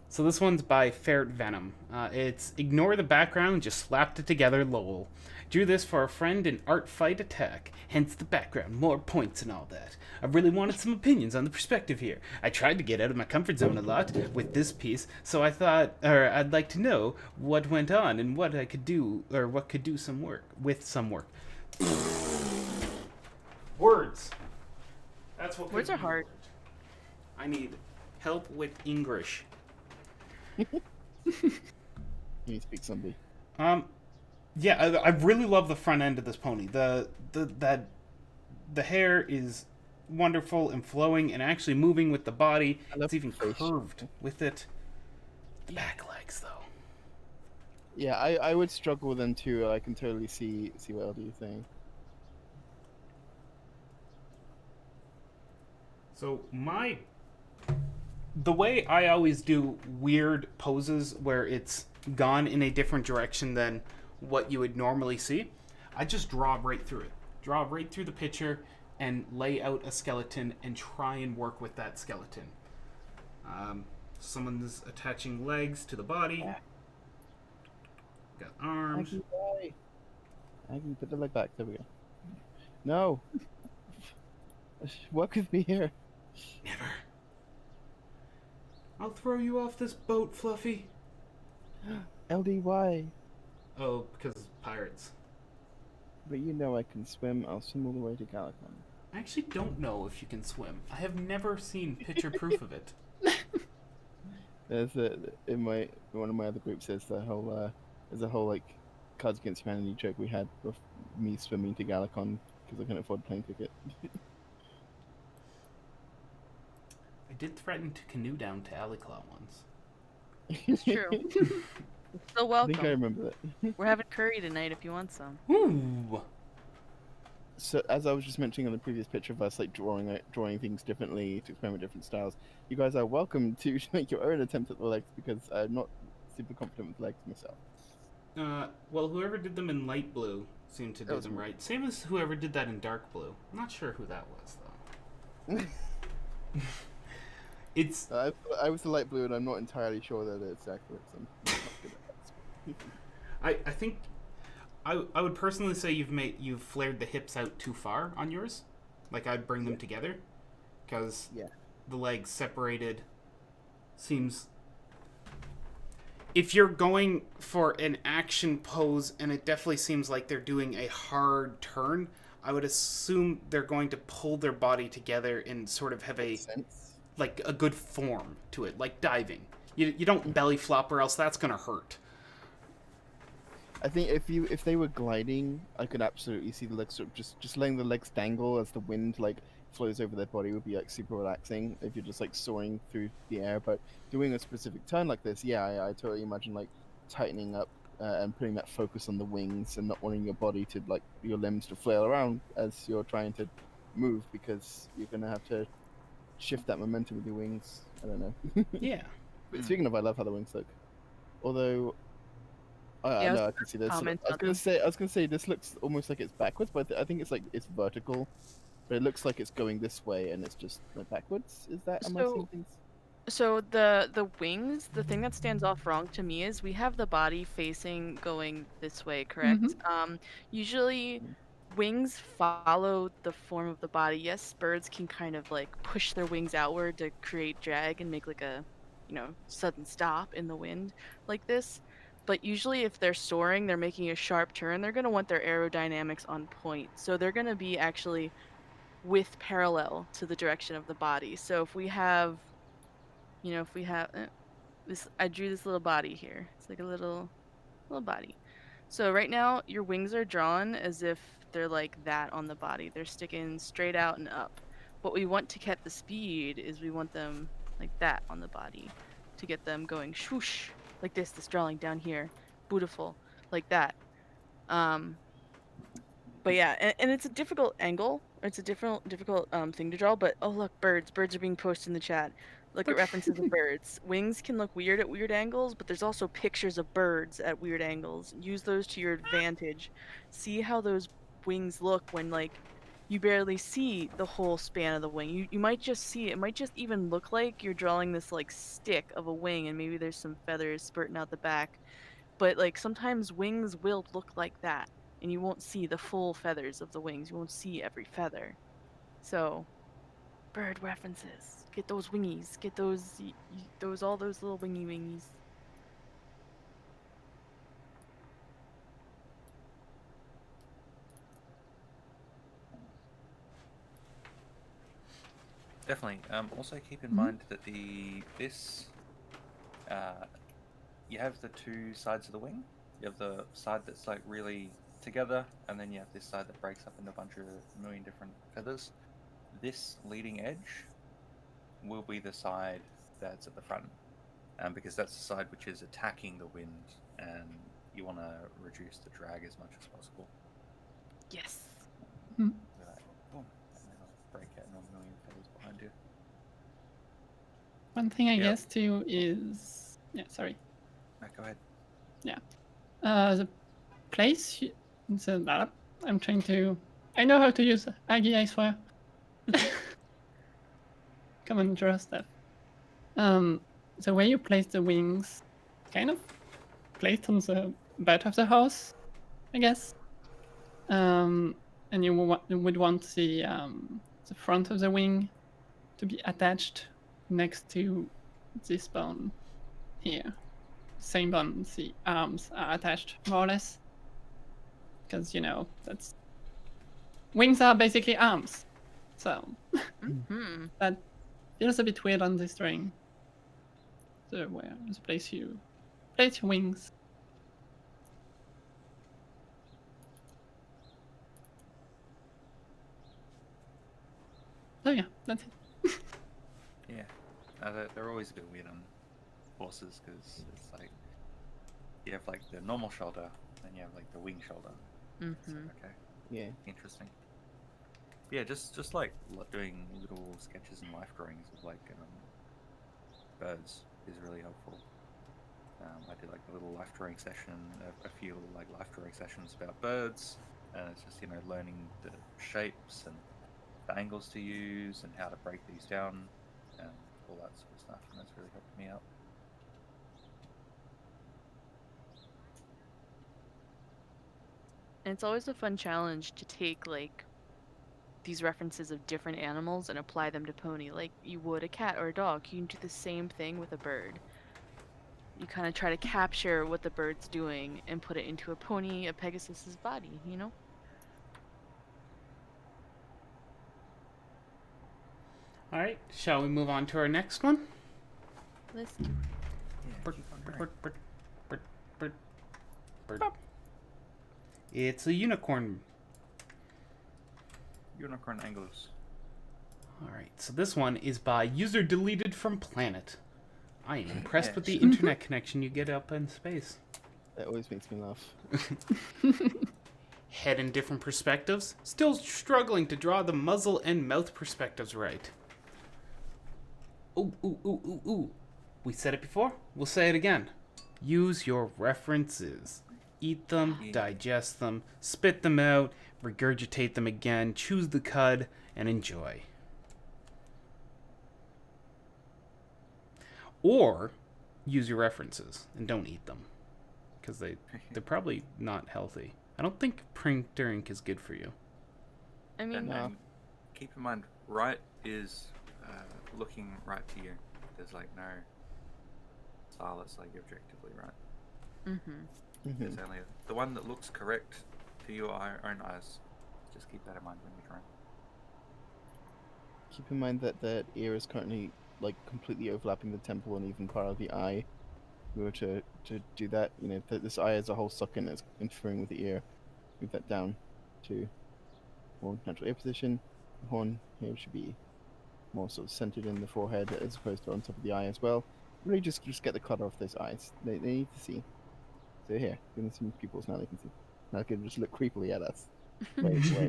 So this one's by Ferret Venom. It's ignore the background, just slapped it together, lol. Drew this for a friend in Art Fight Attack, hence the background, more points and all that. I really wanted some opinions on the perspective here. I tried to get out of my comfort zone a lot with this piece, so I thought, or I'd like to know what went on and what I could do, or what could do some work, with some work. Words. That's what Words could are be hard. I need help with English. You speak somebody. Yeah, I really love the front end of this pony. The hair is wonderful and flowing and actually moving with the body. I love It's even the face. curved with it. The back legs, though. Yeah, I would struggle with them too. I can totally see what LD is saying. So the way I always do weird poses where it's gone in a different direction than what you would normally see, I just draw right through it. Draw right through the picture and lay out a skeleton and try and work with that skeleton. Someone's attaching legs to the body. Yeah. Got arms. Aggie, why? Aggie, put the leg back. There we go. No. Work with me here. Never. I'll throw you off this boat, Fluffy. LDY. Oh, because pirates. But you know I can swim. I'll swim all the way to Galacon. I actually don't know if you can swim. I have never seen picture proof of it. There's in one of my other groups. There's a whole like Cards Against Humanity joke we had of me swimming to Galacon because I couldn't afford a plane ticket. I did threaten to canoe down to Aliclaw once. It's true. Still I think I welcome. remember that. We're having curry tonight if you want some. Ooh. So as I was just mentioning on the previous picture of us like drawing things differently to experiment different styles, you guys are welcome to make your own attempt at the legs because I'm not super confident with legs myself. Well, whoever did them in light blue seemed to do was them me. right. Same as whoever did that in dark blue. I'm not sure who that was, though. It's... I was the light blue and I'm not entirely sure that it's accurate. So I'm not good at that. I think... I would personally say you've flared the hips out too far on yours. Like, I'd bring them together. Because Yeah. the legs separated seems... If you're going for an action pose, and it definitely seems like they're doing a hard turn, I would assume they're going to pull their body together and sort of have a Sense. like a good form to it, like diving. You don't belly flop, or else that's gonna hurt. I think if they were gliding, I could absolutely see the legs sort of just letting the legs dangle as the wind like flows over their body would be like super relaxing if you're just like soaring through the air. But doing a specific turn like this, yeah, I totally imagine like tightening up and putting that focus on the wings and not wanting your body to like your limbs to flail around as you're trying to move because you're gonna have to shift that momentum with your wings. I don't know. Yeah. But speaking of, I love how the wings look. Although, Yeah, no, I can see this. I comment was on gonna this. say, this looks almost like it's backwards, but I think it's like it's vertical, but it looks like it's going this way and it's just like backwards. Is that? Am I seeing So- things? So the wings, the thing that stands off wrong to me is we have the body facing going this way, correct? Usually wings follow the form of the body. Yes, birds can kind of like push their wings outward to create drag and make like a, sudden stop in the wind like this. But usually if they're soaring, they're making a sharp turn, they're going to want their aerodynamics on point. So they're going to be actually with parallel to the direction of the body. So if we have this, I drew this little body here. It's like a little body. So right now your wings are drawn as if they're like that on the body. They're sticking straight out and up. What we want to get the speed is we want them like that on the body to get them going swoosh like this drawing down here. Beautiful. Like that. But yeah, and it's a difficult angle. It's a difficult thing to draw. But oh look, birds are being posted in the chat. Look at references of birds. Wings can look weird at weird angles, but there's also pictures of birds at weird angles. Use those to your advantage. See how those wings look when like you barely see the whole span of the wing. You might just see it might just even look like you're drawing this like stick of a wing and maybe there's some feathers spurting out the back. But like sometimes wings will look like that. And you won't see the full feathers of the wings. You won't see every feather. So, bird references. Get those wingies. Get those, all those little wingies. Definitely. Also keep in mind that you have the two sides of the wing. You have the side that's like really together, and then you have this side that breaks up into a bunch of million different feathers. This leading edge will be the side that's at the front, because that's the side which is attacking the wind, and you want to reduce the drag as much as possible. Yes. Like, boom, and then it'll break out in a million feathers behind you. One thing I Yep. guess too is sorry. Go ahead. The place I'm trying to. I know how to use Aggie, I swear. Come on, draw stuff. The way you place the wings, kind of placed on the butt of the horse, I guess. And you would want the front of the wing to be attached next to this bone here. Same bone the arms are attached, more or less. Because, that's wings are basically arms. So Hmm. that feels a bit weird on this drawing. The place you place your wings. So yeah, that's it. Yeah, they're always a bit weird on horses because it's like you have like the normal shoulder, then you have like the wing shoulder. It's Mm-hmm. like, okay, Yeah. interesting. Yeah, just like doing little sketches and life drawings of like birds is really helpful. I did like a little life drawing session, a few like life drawing sessions about birds, and it's just learning the shapes and the angles to use and how to break these down and all that sort of stuff, and that's really helped me out. And it's always a fun challenge to take like these references of different animals and apply them to pony, like you would a cat or a dog. You can do the same thing with a bird. You kind of try to capture what the bird's doing and put it into a pony, a Pegasus's body, you know? All right, shall we move on to our next one? Let's do Yeah, Bird, keep on bird, going. bird, bird, bird, bird, bird. It's a unicorn. Unicorn angles. All right, so this one is by user deleted from planet. I am impressed with the Yes. internet connection you get up in space. That always makes me laugh. Head in different perspectives. Still struggling to draw the muzzle and mouth perspectives right. Ooh, ooh, ooh, ooh, ooh. We said it before. We'll say it again. Use your references. Eat them, Yeah. digest them, spit them out, regurgitate them again, choose the cud, and enjoy. Or use your references and don't eat them. Because they're probably not healthy. I don't think print ink is good for you. I mean, And keep in mind, right is looking right to you. There's like no style that's like objectively right. mm-hmm. There's only the one that looks correct to your own eyes. Just keep that in mind when you're drawing. Keep in mind that the ear is currently like completely overlapping the temple and even part of the eye. If we were to do that, this eye as a whole socket is interfering with the ear. Move that down to more natural ear position. The horn here should be more sort of centered in the forehead as opposed to on top of the eye as well. Really just get the clutter off those eyes. They need to see. So here, give them some pupils now they can see. Now they can just look creepily at us. Wait. There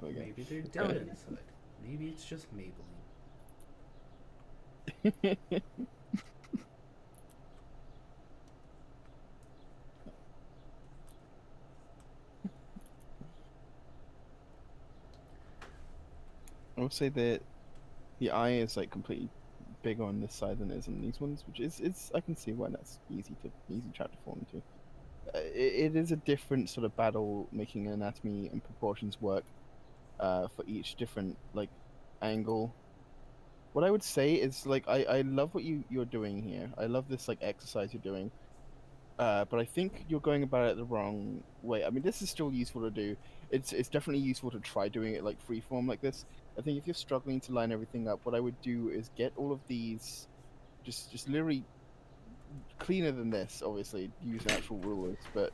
we go. Maybe they're Oh, dead yeah. inside. Maybe it's just Maybelline. I will say that the eye is like completely bigger on this side than it is on these ones, which is I can see why that's easy trap to fall into. It is a different sort of battle making anatomy and proportions work for each different like angle. What I would say is like I love what you're doing here. I love this like exercise you're doing. But I think you're going about it the wrong way. I mean, this is still useful to do. It's definitely useful to try doing it like freeform like this. I think if you're struggling to line everything up, what I would do is get all of these just literally cleaner than this. Obviously, use actual rulers, but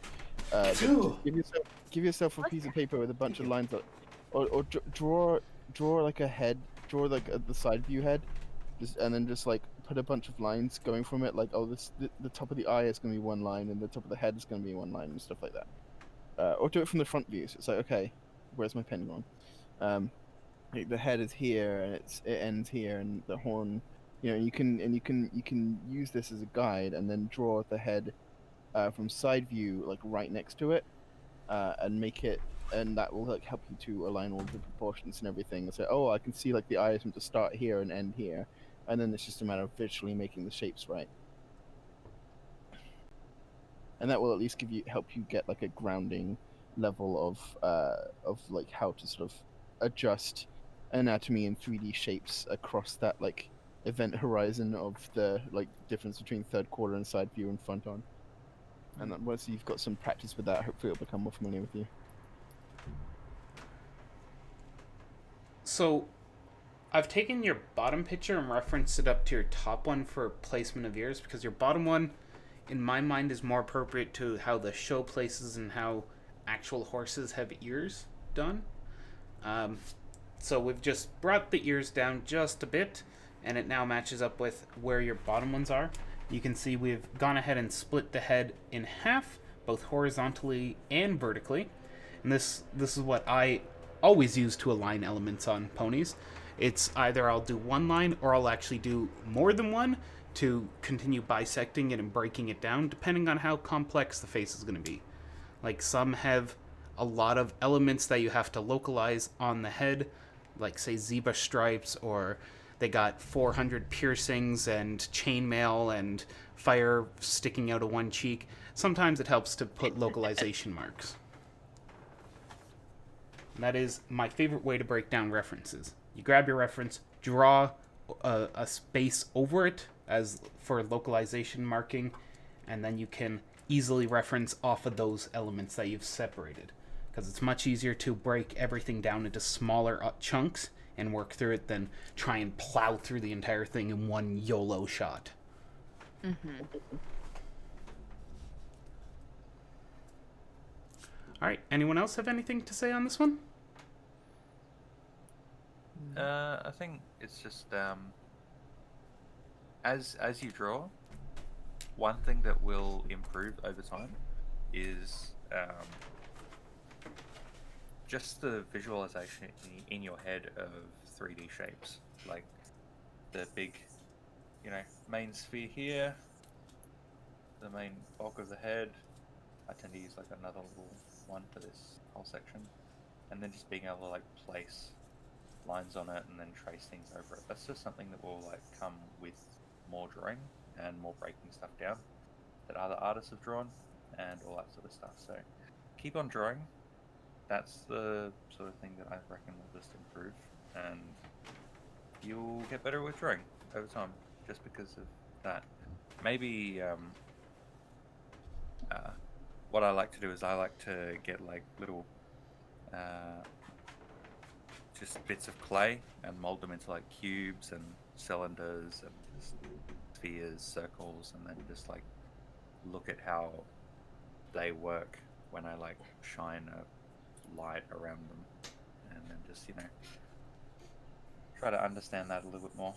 just give yourself a piece of paper with a bunch of lines that, or draw like a head, draw like the side view head, and then just like put a bunch of lines going from it, like the top of the eye is going to be one line and the top of the head is going to be one line and stuff like that. Or do it from the front view. So it's like, okay, where's my pen gone? Like the head is here and it ends here, and the horn, you can use this as a guide and then draw the head from side view like right next to it, and make it and that will like help you to align all the proportions and everything. So, oh, I can see like the eyes to start here and end here, and then it's just a matter of visually making the shapes right. And that will at least help you get like a grounding level of like how to sort of adjust anatomy and 3D shapes across that like event horizon of the like difference between third quarter and side view and front on. And then once you've got some practice with that, hopefully it'll become more familiar with you. So, I've taken your bottom picture and referenced it up to your top one for placement of ears, because your bottom one, in my mind, is more appropriate to how the show places and how actual horses have ears done. So we've just brought the ears down just a bit, and it now matches up with where your bottom ones are. You can see we've gone ahead and split the head in half, both horizontally and vertically. And this is what I always use to align elements on ponies. It's either I'll do one line or I'll actually do more than one to continue bisecting it and breaking it down, depending on how complex the face is going to be. Like, some have a lot of elements that you have to localize on the head, like, say, zebra stripes, or they got 400 piercings and chainmail and fire sticking out of one cheek. Sometimes it helps to put localization marks. And that is my favorite way to break down references. You grab your reference, draw a space over it as for localization marking, and then you can easily reference off of those elements that you've separated, because it's much easier to break everything down into smaller chunks and work through it than try and plow through the entire thing in one YOLO shot. Mm-hmm. All right, anyone else have anything to say on this one? I think it's just as you draw, one thing that will improve over time is just the visualization in your head of 3D shapes, like the big, main sphere here, the main bulk of the head. I tend to use like another little one for this whole section, and then just being able to like place lines on it and then trace things over it. That's just something that will like come with more drawing and more breaking stuff down that other artists have drawn and all that sort of stuff. So keep on drawing. That's the sort of thing that I reckon will just improve, and you'll get better with drawing over time just because of that. Maybe what I like to do is I like to get like little just bits of clay and mold them into like cubes and cylinders and just spheres, circles, and then just like look at how they work when I like shine a light around them, and then just try to understand that a little bit more,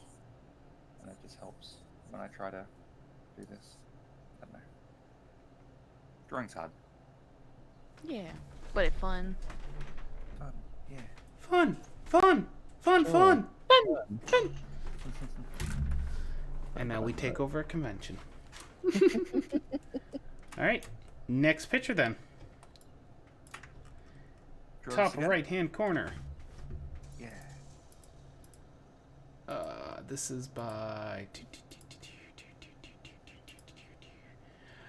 and it just helps when I try to do this. I don't know. Drawing's hard. Yeah, but it's fun. Fun, yeah. Fun, fun, fun, fun, fun, fun. And now we take over a convention. All right, next picture then. Draw Top this again? right-hand corner. Yeah. This is by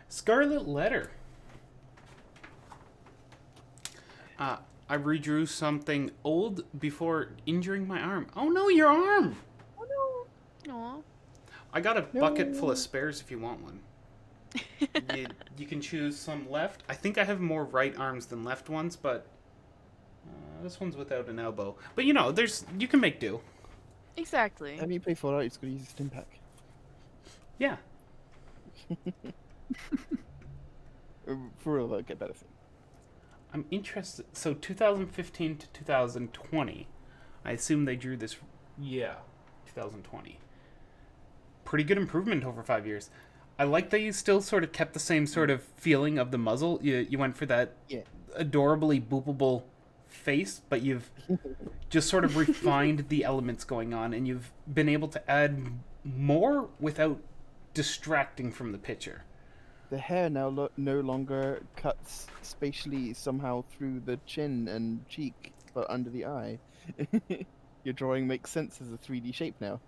Scarlet Letter. I redrew something old before injuring my arm. Oh no, your arm! Oh no. Aw. I got a bucket full of spares if you want one. You can choose some left. I think I have more right arms than left ones, but this one's without an elbow. But you can make do. Exactly. Have you played Fallout? It's going to use a stim pack. Yeah. For real, that'll get better thing. I'm interested. So 2015 to 2020. I assume they drew this. Yeah, 2020. Pretty good improvement over 5 years. I like that you still sort of kept the same sort of feeling of the muzzle. You went for that adorably boopable face, but you've just sort of refined the elements going on, and you've been able to add more without distracting from the picture. the hair now no longer cuts spatially somehow through the chin and cheek, but under the eye. Your drawing makes sense as a 3D shape now.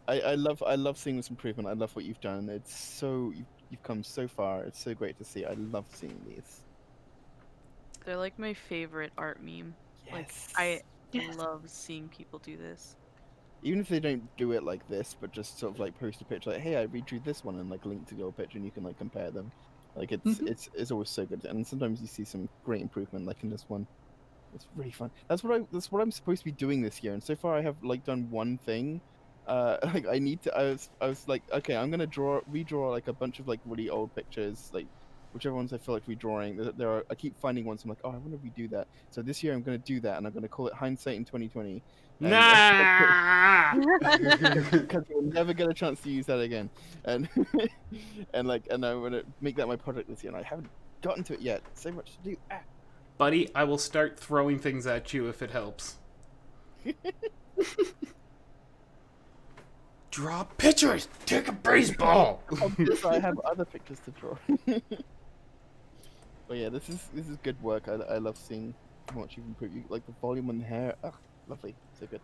I love seeing this improvement. I love what you've done. It's so you've come so far. It's so great to see. I love seeing these. They're like my favorite art meme. Like I love seeing people do this. Even if they don't do it like this, but just sort of like post a picture like, hey, I redrew this one, and like link to your picture, and you can like compare them. Like it's always so good. And sometimes you see some great improvement, like in this one. It's really fun. That's what I'm supposed to be doing this year, and so far I have like done one thing. Like I need to. I was like, okay, I'm gonna redraw like a bunch of like really old pictures, like whichever ones I feel like redrawing. There are. I keep finding ones. I'm like, oh, I want to redo that. So this year I'm gonna do that, and I'm gonna call it hindsight in 2020. Nah. Because you'll never get a chance to use that again, and and I'm gonna make that my project this year, and I haven't gotten to it yet. So much to do. Ah. Buddy, I will start throwing things at you if it helps. Draw pictures! Take a baseball! Yes, I have other pictures to draw. But yeah, this is good work. I love seeing how much you've improved. Like the volume and the hair. Oh, lovely. So good.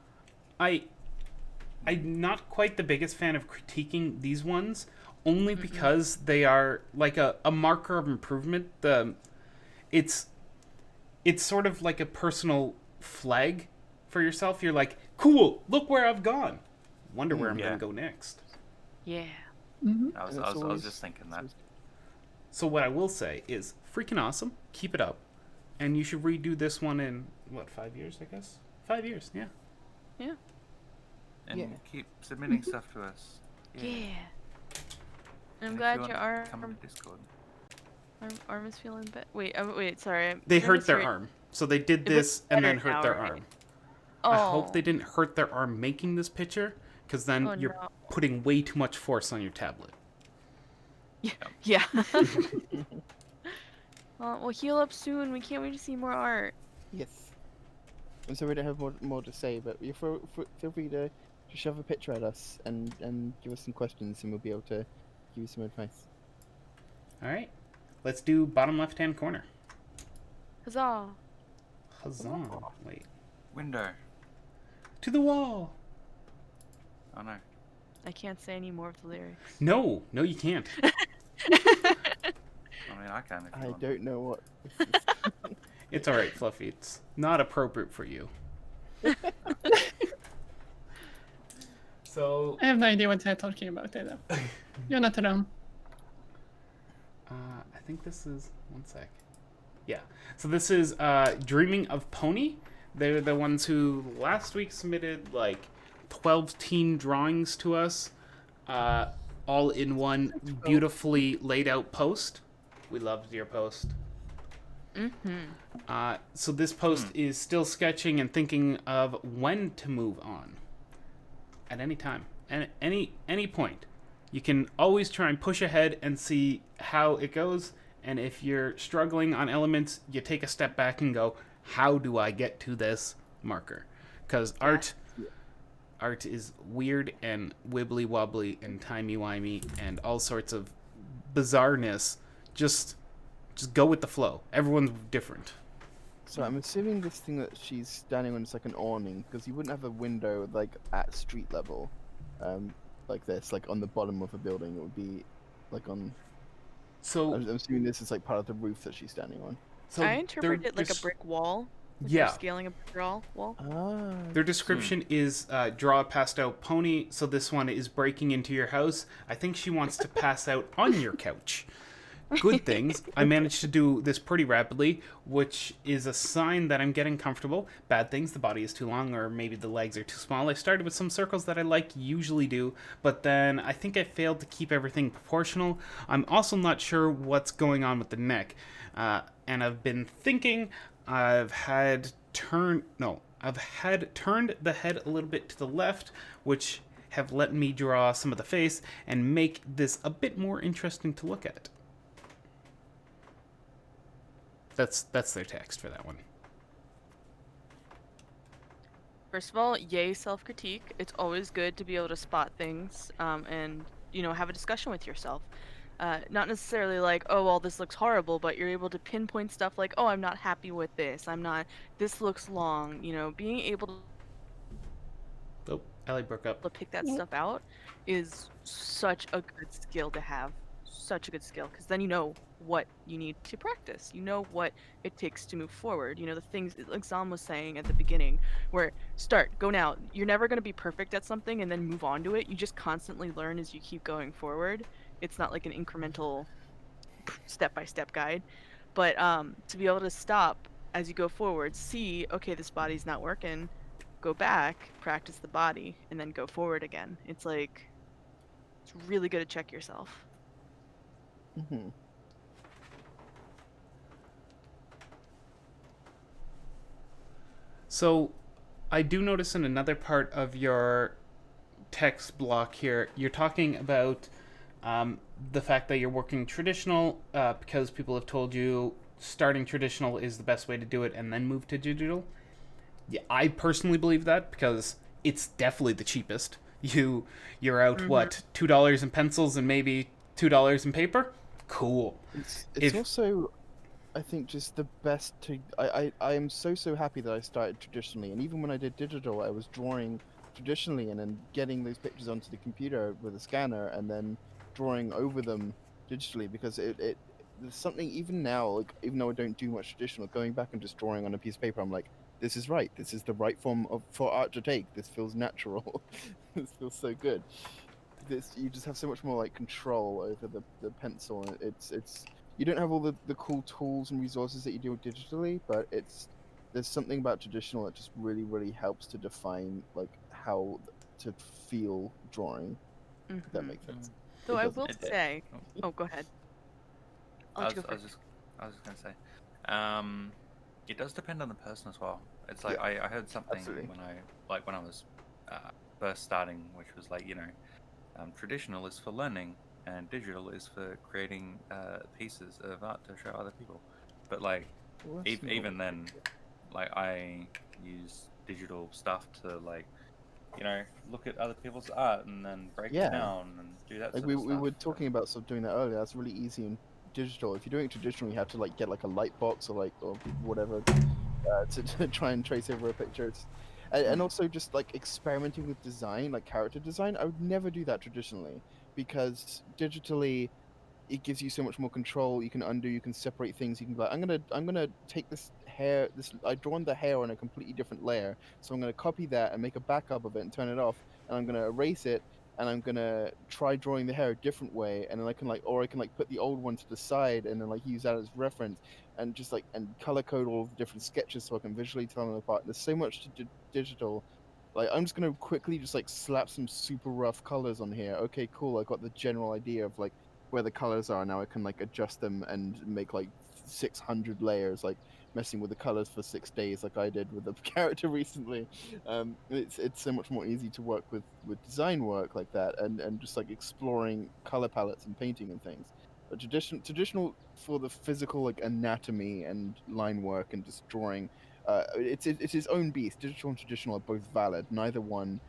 I'm not quite the biggest fan of critiquing these ones, only because they are like a marker of improvement. It's sort of like a personal flag for yourself. You're like, cool, look where I've gone. Wonder where I'm Yeah. gonna go next. Yeah. I was just thinking that. So what I will say is freaking awesome. Keep it up. And you should redo this one in, what, 5 years, I guess? 5 years, yeah. Yeah. And Yeah. keep submitting stuff to us. Yeah. And I'm And if glad you your want, come on Discord. arm is feeling better. Wait, sorry. They Let me hurt their straight- arm. So they did It looks this and then better hurt now, their right? arm. Oh. I hope they didn't hurt their arm making this picture, because then Oh, you're no. putting way too much force on your tablet. Yeah. We'll heal up soon. We can't wait to see more art. Yes. I'm sorry we don't have more to say, but you feel free to shove a picture at us and give us some questions, and we'll be able to give you some advice. All right. Let's do bottom left-hand corner. Huzzah. Huzzah. Wait. Window. To the wall. Oh no. I can't say any more of the lyrics. No, you can't. I mean, I can if you I want. don't know what. It's all right, Fluffy. It's not appropriate for you. So, I have no idea what they're talking about either. You're not alone. I think this is, one sec. Yeah. So this is Dreaming of Pony. They're the ones who last week submitted like 12 teen drawings to us, all in one beautifully laid out post. We loved your post. So this post is still sketching and thinking of when to move on. At any time, and any point, you can always try and push ahead and see how it goes. And if you're struggling on elements, you take a step back and go, how do I get to this marker? Because art is weird and wibbly wobbly and timey wimey and all sorts of bizarreness. Just go with the flow. Everyone's different. So I'm assuming this thing that she's standing on is like an awning, because you wouldn't have a window like at street level, like this, like on the bottom of a building. It would be like on. So I'm assuming this is like part of the roof that she's standing on. I interpret it like a brick wall. Like Yeah. you're scaling a brick wall. Ah. Their description is draw a passed out pony, so this one is breaking into your house. I think she wants to pass out on your couch. Good things. I managed to do this pretty rapidly, which is a sign that I'm getting comfortable. Bad things, the body is too long or maybe the legs are too small. I started with some circles that I usually do, but then I think I failed to keep everything proportional. I'm also not sure what's going on with the neck. And I've been thinking I've had turned the head a little bit to the left, which have let me draw some of the face and make this a bit more interesting to look at. That's their text for that one. First of all, yay self-critique. It's always good to be able to spot things and have a discussion with yourself. not necessarily like, oh well, this looks horrible, but you're able to pinpoint stuff like, oh, I'm not happy with this. I'm not. This looks long. You know, being able Oh, Ellie broke up. to pick that Yep. stuff out is such a good skill to have. Such a good skill, because then you know what you need to practice. You know what it takes to move forward. You know the things like Zom was saying at the beginning, where start, go now. You're never going to be perfect at something and then move on to it. You just constantly learn as you keep going forward. It's not like an incremental step-by-step guide, but to be able to stop as you go forward, see, okay, this body's not working, go back, practice the body, and then go forward again. It's like, it's really good to check yourself. Hmm. So, I do notice in another part of your text block here, you're talking about the fact that you're working traditional because people have told you starting traditional is the best way to do it and then move to digital. Yeah, I personally believe that because it's definitely the cheapest. You're out what, $2 in pencils and maybe $2 in paper? Cool. It's If also, I think, just the best to. I am so happy that I started traditionally, and even when I did digital, I was drawing traditionally and then getting those pictures onto the computer with a scanner and then drawing over them digitally because it there's something even now, like even though I don't do much traditional, going back and just drawing on a piece of paper, I'm like, this is right. This is the right form of for art to take. This feels natural. This feels so good. This you just have so much more like control over the pencil. And it's you don't have all the cool tools and resources that you do digitally, but there's something about traditional that just really helps to define like how to feel drawing. If that Mm-hmm. makes sense. Though It I doesn't. will It, say, oh, oh, go ahead. I'll I let you was, go I was first. just, I was just gonna say, it does depend on the person as well. It's like Yeah, I heard something absolutely. when I was first starting, which was like, traditional is for learning and digital is for creating pieces of art to show other people. But like Well, that's not even then, like I use digital stuff to like look at other people's art and then break it yeah. down and do that Like sort of we stuff. were talking about sort of doing that earlier. That's really easy in digital. If you're doing it traditional, you have to like get like a light box or whatever to try and trace over a picture. And also just like experimenting with design, like character design. I would never do that traditionally because digitally it gives you so much more control. You can undo, you can separate things. You can be like, I'm gonna take this hair. This I drawn the hair on a completely different layer, so I'm gonna copy that and make a backup of it and turn it off, and I'm gonna erase it. And I'm gonna try drawing the hair a different way, and then I can like, or I can like put the old one to the side, and then like use that as reference, and just like and color code all of the different sketches so I can visually tell them apart. There's so much to digital. Like I'm just gonna quickly just like slap some super rough colors on here. Okay, cool. I got the general idea of like where the colors are now. I can like adjust them and make like 600 layers, like messing with the colors for 6 days like I did with the character recently. It's so much more easy to work with design work like that, and just like exploring color palettes and painting and things. But traditional for the physical like anatomy and line work and just drawing, it's its own beast. Digital and traditional are both valid. Neither one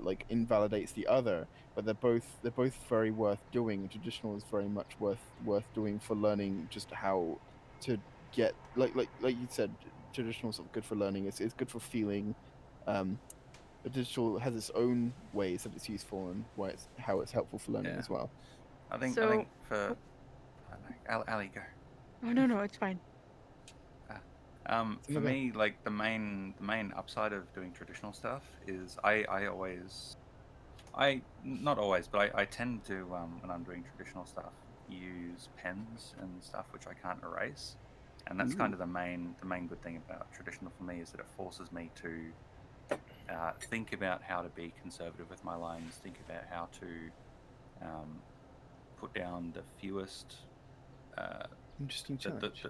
like invalidates the other, but they're both very worth doing. And traditional is very much worth doing for learning just how to get like you said, traditional is sort of good for learning. It's good for feeling. Um, but digital has its own ways that it's useful and how it's helpful for learning Yeah, as well. I So, think for oh, I don't know, Ali, go. oh, no, it's fine. For me, like the main upside of doing traditional stuff is I always not always, but I tend to when I'm doing traditional stuff use pens and stuff which I can't erase, and that's kind Ooh. of the main good thing about traditional for me is that it forces me to think about how to be conservative with my lines, think about how to put down the fewest uh, Interesting the, the, challenge.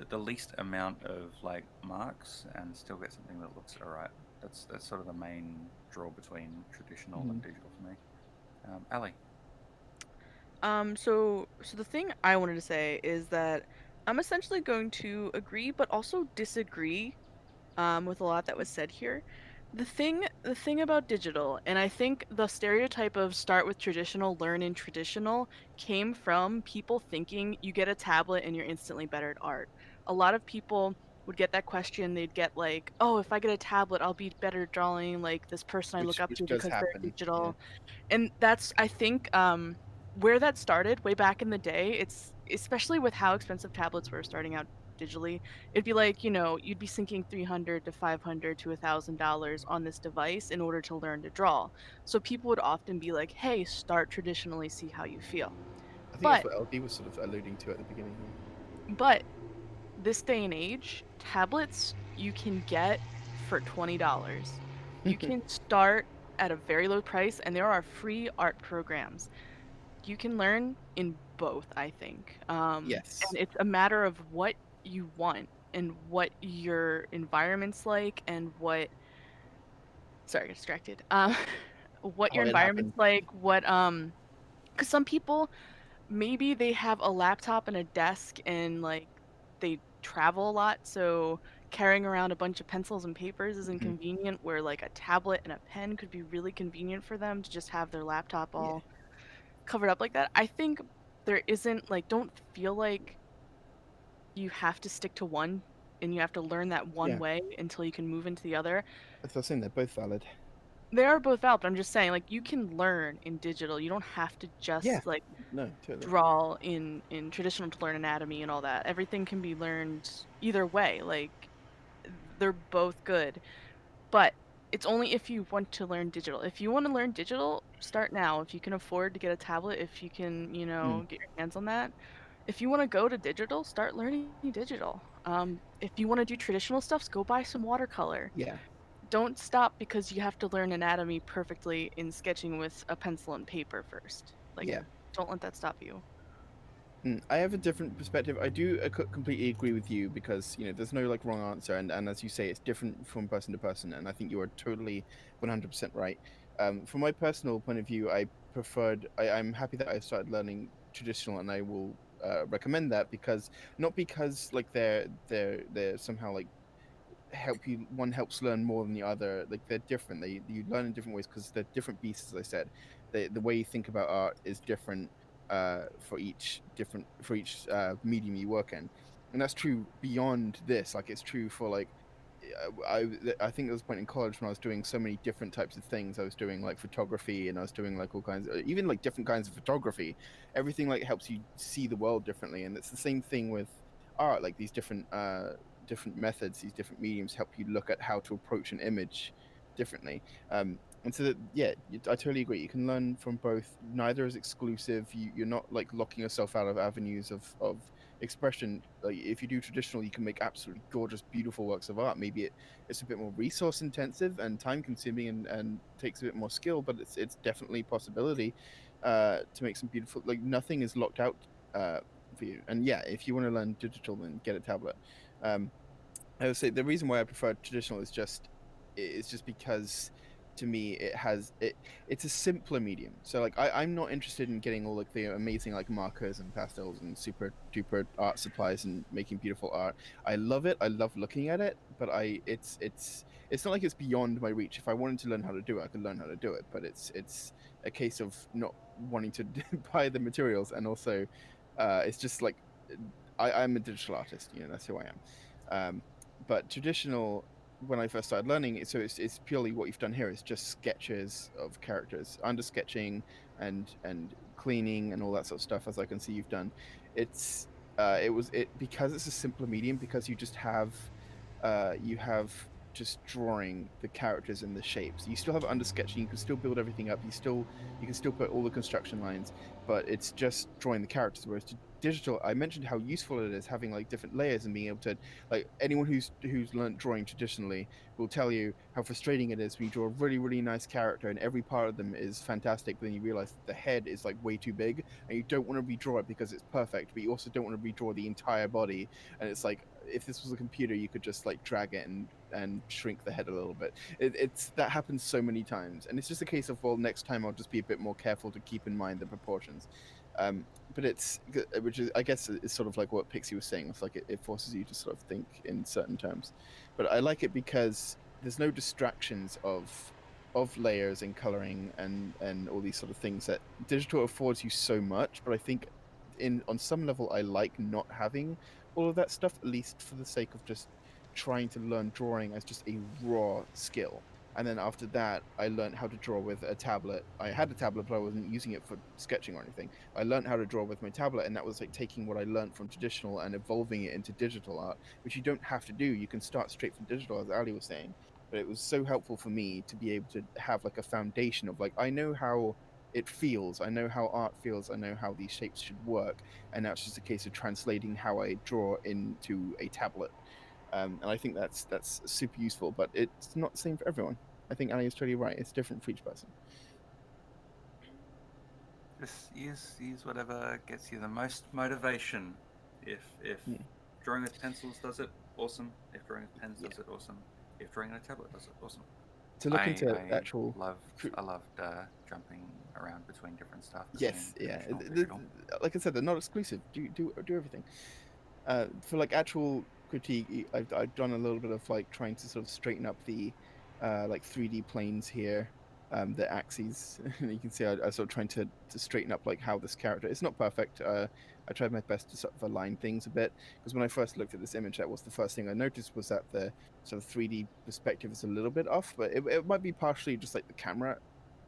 the least amount of like marks and still get something that looks alright. That's sort of the main draw between traditional and digital for me. Ali. So the thing I wanted to say is that I'm essentially going to agree, but also disagree, with a lot that was said here. The thing the thing about digital, and I think the stereotype of start with traditional, learn in traditional came from people thinking you get a tablet and you're instantly better at art. A lot of people would get that question, they'd get like, "Oh, if I get a tablet, I'll be better at drawing like this person I look up Which to does because they're happen. Yeah. digital." And that's, I think, where that started way back in the day. It's especially with how expensive tablets were starting out digitally. It'd be like, you'd be sinking 300 to 500 to $1,000 on this device in order to learn to draw. So people would often be like, "Hey, start traditionally, see how you feel." I think that's But what LD was sort of alluding to at the beginning. but this day and age, tablets you can get for $20. You Yeah. can start at a very low price, and there are free art programs. You can learn in both, I think. Yes. And it's a matter of what you want and what your environment's like and what, sorry, I got distracted. What Oh, your it happens. environment's like, because some people, maybe they have a laptop and a desk and like they travel a lot, so carrying around a bunch of pencils and papers is Mhm. inconvenient, where like a tablet and a pen could be really convenient for them to just have their laptop Yeah. all covered up like that. I think there isn't like, don't feel like you have to stick to one and you have to learn that one Yeah. way until you can move into the other. As I was saying, they're both valid. They are both out, but I'm just saying, like, you can learn in digital. You don't have to Yeah. just like No, totally. draw in traditional to learn anatomy and all that. Everything can be learned either way. Like, they're both good. But it's only if you want to learn digital. If you want to learn digital, start now. If you can afford to get a tablet, if you can, Mm. get your hands on that. If you want to go to digital, start learning digital. If you want to do traditional stuffs, go buy some watercolor. Yeah. Don't stop because you have to learn anatomy perfectly in sketching with a pencil and paper first. Like, Yeah. don't let that stop you. I have a different perspective. I do completely agree with you because there's no like wrong answer, and as you say, it's different from person to person, and I think you are totally 100% right. From my personal point of view, I'm happy that I started learning traditional, and I will recommend that because not because like they're somehow like help you one helps learn more than the other, like they're different, you learn in different ways because they're different beasts. As I said, the way you think about art is different for each medium you work in, and that's true beyond this. Like it's true for like I think there was a point in college when I was doing so many different types of things. I was doing like photography, and I was doing like all kinds of, even like different kinds of photography. Everything like helps you see the world differently, and it's the same thing with art. Like these different methods, these different mediums help you look at how to approach an image differently. And so that, yeah, I totally agree. You can learn from both. Neither is exclusive. You're not like locking yourself out of avenues of expression. Like if you do traditional, you can make absolutely gorgeous, beautiful works of art. Maybe it's a bit more resource intensive and time consuming, and takes a bit more skill, but it's definitely a possibility to make some beautiful. Like nothing is locked out for you. And yeah, if you want to learn digital, then get a tablet. Um, I would say the reason why I prefer traditional is just because to me it's a simpler medium. So like I'm not interested in getting all like the amazing like markers and pastels and super duper art supplies and making beautiful art. I love it. I love looking at it, but it's not like it's beyond my reach. If I wanted to learn how to do it, I could learn how to do it. But it's a case of not wanting to buy the materials, and also it's just like I'm a digital artist. That's who I am. But traditional, when I first started learning it, so it's purely what you've done here is just sketches of characters, under sketching and cleaning and all that sort of stuff. As I can see you've done, it's it because it's a simpler medium, because you have just drawing the characters and the shapes. You still have under sketching, you can still build everything up, you can still put all the construction lines, but it's just drawing the characters. Whereas digital, I mentioned how useful it is having like different layers and being able to, like, anyone who's learned drawing traditionally will tell you how frustrating it is when you draw a really really nice character and every part of them is fantastic, but then you realize that the head is like way too big and you don't want to redraw it because it's perfect, but you also don't want to redraw the entire body. And it's like, if this was a computer, you could just like drag it and shrink the head a little bit. It's that happens so many times, and it's just a case of, well, next time I'll just be a bit more careful to keep in mind the proportions. But which is, I guess, is sort of like what Pixie was saying. It's like it forces you to sort of think in certain terms. But I like it because there's no distractions of of layers and coloring and all these sort of things that digital affords you so much, but I think on some level I like not having all of that stuff, at least for the sake of just trying to learn drawing as just a raw skill. And then after that, I learned how to draw with a tablet. I had a tablet, but I wasn't using it for sketching or anything. I learned how to draw with my tablet, and that was like taking what I learned from traditional and evolving it into digital art, which you don't have to do. You can start straight from digital, as Ali was saying. But it was so helpful for me to be able to have like a foundation of like, I know how it feels, I know how art feels, I know how these shapes should work, and now it's just a case of translating how I draw into a tablet. And I think that's super useful, but it's not the same for everyone. I think Ali is totally right. It's different for each person. Just use whatever gets you the most motivation. If Yeah. drawing with pencils does it, awesome. If drawing with pens does it, awesome. If drawing on a tablet does it, awesome. To look into actual I loved jumping around between different stuff. yes, between yeah. traditional and digital. Like I said, they're not exclusive. Do everything. For like actual critique, I've done a little bit of like trying to sort of straighten up the like 3D planes here, the axes. And you can see I sort of trying to straighten up like how this character. It's not perfect. I tried my best to sort of align things a bit, because when I first looked at this image, that was the first thing I noticed, was that the sort of 3D perspective is a little bit off, but it might be partially just like the camera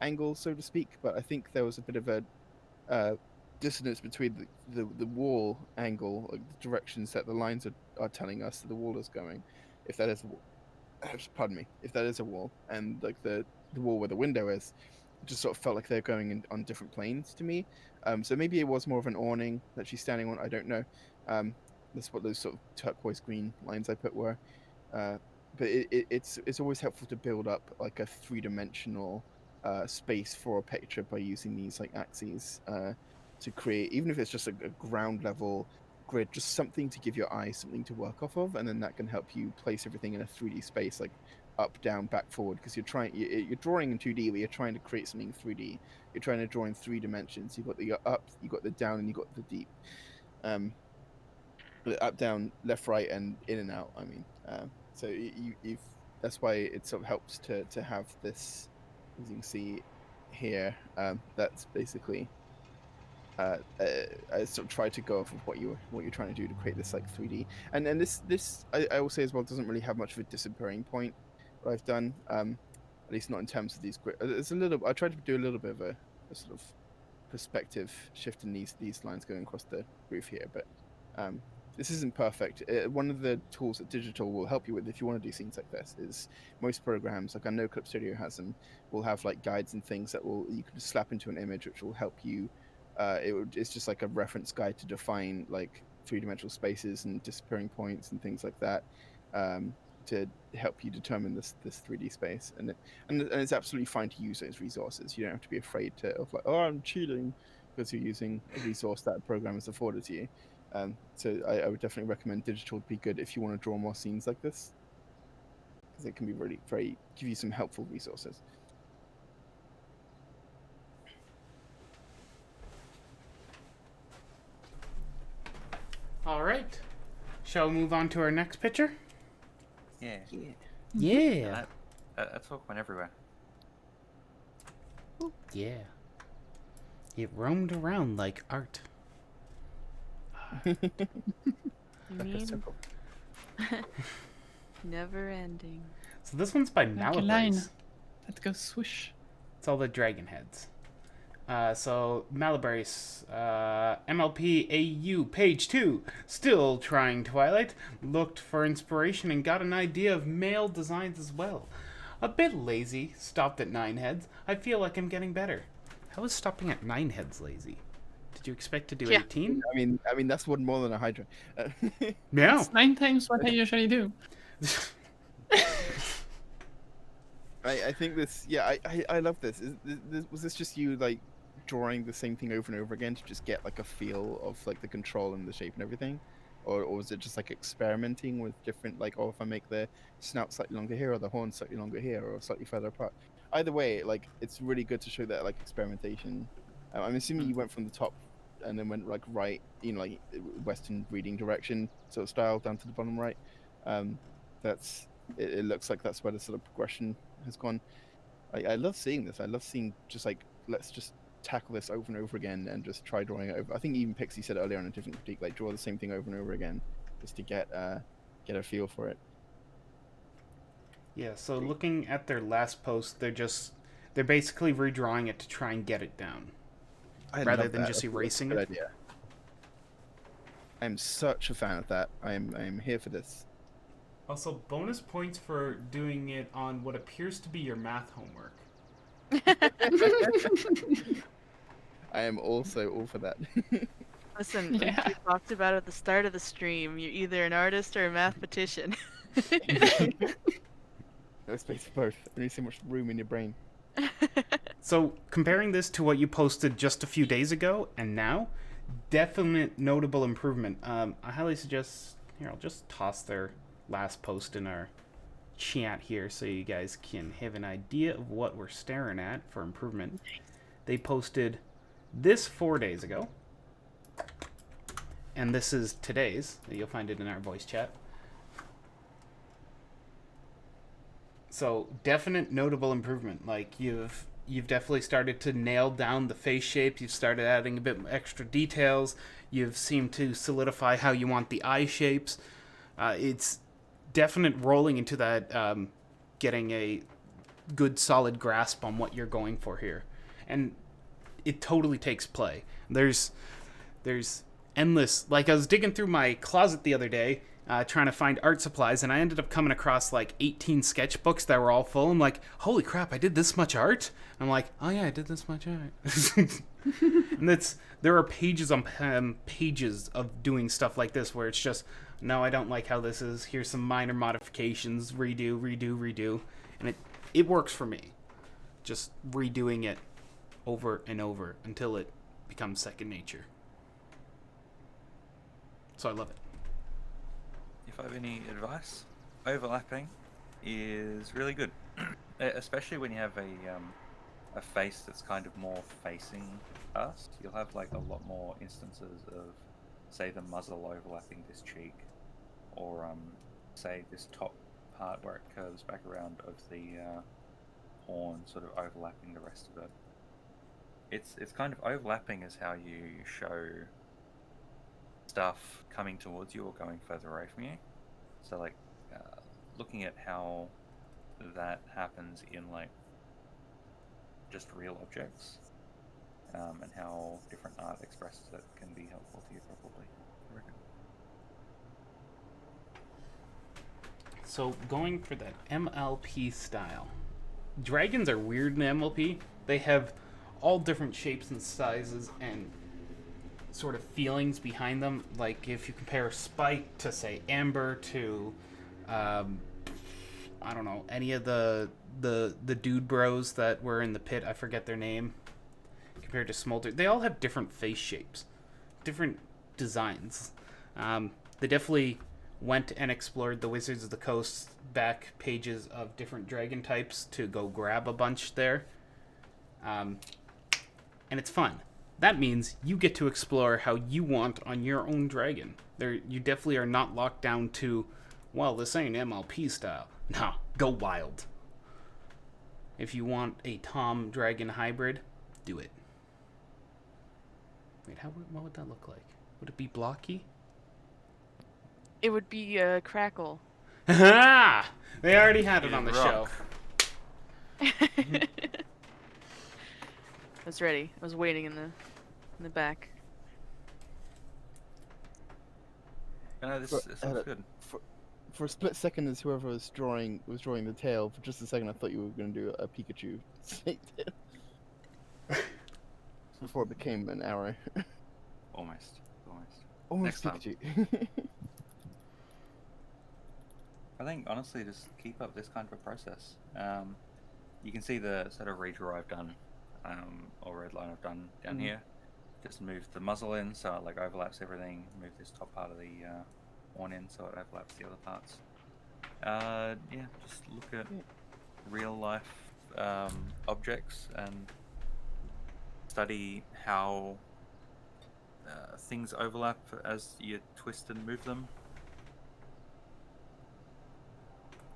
angle, so to speak. But I think there was a bit of a dissonance between the wall angle, like the directions that the lines are telling us that the wall is going. If that is, pardon me, if that is a wall, and like the wall where the window is, it just sort of felt like they're going on different planes to me. So maybe it was more of an awning that she's standing on. I don't know. That's what those sort of turquoise green lines I put were. But it's always helpful to build up like a 3-dimensional space for a picture by using these like axes to create, even if it's just a ground level grid, just something to give your eyes something to work off of, and then that can help you place everything in a 3D space, like up, down, back, forward, because you're drawing in 2D, but you're trying to create something 3D. You're trying to draw in 3 dimensions. You've got the up, you've got the down, and you've got the deep. Up, down, left, right, and in and out. I mean, so you've that's why it sort of helps to have this, as you can see here. That's basically I sort of try to go off of what you're trying to do to create this like 3D. And then this I will say as well doesn't really have much of a disappearing point. What I've done, at least not in terms of these. It's a little. I tried to do a little bit of a sort of perspective shift in these lines going across the roof here, but this isn't perfect. One of the tools that digital will help you with if you want to do scenes like this is most programs, like I know Clip Studio has them, will have like guides and things that you can just slap into an image, which will help you. It's just like a reference guide to define like 3-dimensional spaces and disappearing points and things like that, to help you determine this 3D space. And it's absolutely fine to use those resources. You don't have to be afraid of like, oh, I'm cheating, because you're using a resource that a program has afforded to you. So I would definitely recommend digital to be good if you want to draw more scenes like this, because it can be really give you some helpful resources. All right. Shall we move on to our next picture? Yeah. Yeah. That talk went everywhere. Yeah. It roamed around like art. You mean never ending. So this one's by Like a line Malabaris. that goes swoosh. It's all the dragon heads. So Malabaris, MLP AU, page 2. Still trying Twilight. Looked for inspiration and got an idea of male designs as well. A bit lazy. Stopped at 9 heads. I feel like I'm getting better. How is stopping at 9 heads lazy? Did you expect to do Yeah. 18? I mean that's one more than a Hydra. Yeah. It's 9 times what I usually do. I think this. Yeah, I love this. Was this just you like drawing the same thing over and over again to just get like a feel of like the control and the shape and everything, or was it just like experimenting with different, like, oh, if I make the snout slightly longer here, or the horn slightly longer here, or slightly further apart? Either way, like, it's really good to show that like experimentation. I'm assuming you went from the top and then went like right, like Western reading direction sort of style down to the bottom right. It looks like that's where the sort of progression has gone. I love seeing this. I love seeing just like, let's just tackle this over and over again and just try drawing it over. I think even Pixie said earlier in a different critique, like draw the same thing over and over again just to get a feel for it. Yeah, so looking at their last post, they're basically redrawing it to try and get it down, I rather love than that. just That's a erasing good it. idea. I'm such a fan of that. I'm here for this. Also, bonus points for doing it on what appears to be your math homework. I am also all for that. Listen, Yeah. we talked about at the start of the stream. You're either an artist or a mathematician. No space for both. Only so much room in your brain. So, comparing this to what you posted just a few days ago and now, definite notable improvement. I highly suggest, here, I'll just toss their last post in our chat here so you guys can have an idea of what we're staring at for improvement. They posted this 4 days ago, and this is today's. You'll find it in our voice chat. So definite notable improvement. Like you've definitely started to nail down the face shape. You've started adding a bit extra details. You've seemed to solidify how you want the eye shapes. It's definite rolling into that, getting a good solid grasp on what you're going for here, and it totally takes play. There's endless. Like I was digging through my closet the other day, trying to find art supplies, and I ended up coming across like 18 sketchbooks that were all full. I'm like, holy crap, I did this much art? I'm like, oh yeah, I did this much art. And there are pages on pages of doing stuff like this where it's just, no, I don't like how this is. Here's some minor modifications, redo, and it works for me. Just redoing it over and over until it becomes second nature. So I love it. If I have any advice, overlapping is really good, especially when you have a face that's kind of more facing us. You'll have like a lot more instances of, say, the muzzle overlapping this cheek, or say this top part where it curves back around of the horn, sort of overlapping the rest of it. It's kind of overlapping is how you show stuff coming towards you or going further away from you. So like looking at how that happens in like just real objects, and how different art expresses it can be helpful to you probably, I reckon. So going for that MLP style. Dragons are weird in MLP. They have all different shapes and sizes and sort of feelings behind them. Like if you compare Spike to say Amber to I don't know, any of the dude bros that were in the pit, I forget their name, compared to Smolder, they all have different face shapes, different designs. They definitely went and explored the Wizards of the Coast back pages of different dragon types to go grab a bunch there. And it's fun. That means you get to explore how you want on your own dragon. You definitely are not locked down to, well, this ain't MLP style. No, go wild. If you want a Tom dragon hybrid, do it. Wait, what would that look like? Would it be blocky? It would be Crackle. Ha! They already had it on the Rock. show. I was ready. I was waiting in the back. I know this But, sounds good. For a split second, as whoever was drawing the tail, for just a second, I thought you were going to do a Pikachu snake tail. Before it became an arrow. Almost. Almost Next time. Pikachu. I think honestly, just keep up this kind of a process. You can see the sort of redraw I've done, or red line I've done down here. Just move the muzzle in so it like overlaps everything. Move this top part of the horn in so it overlaps the other parts. Yeah, just look at real life objects and study how things overlap as you twist and move them.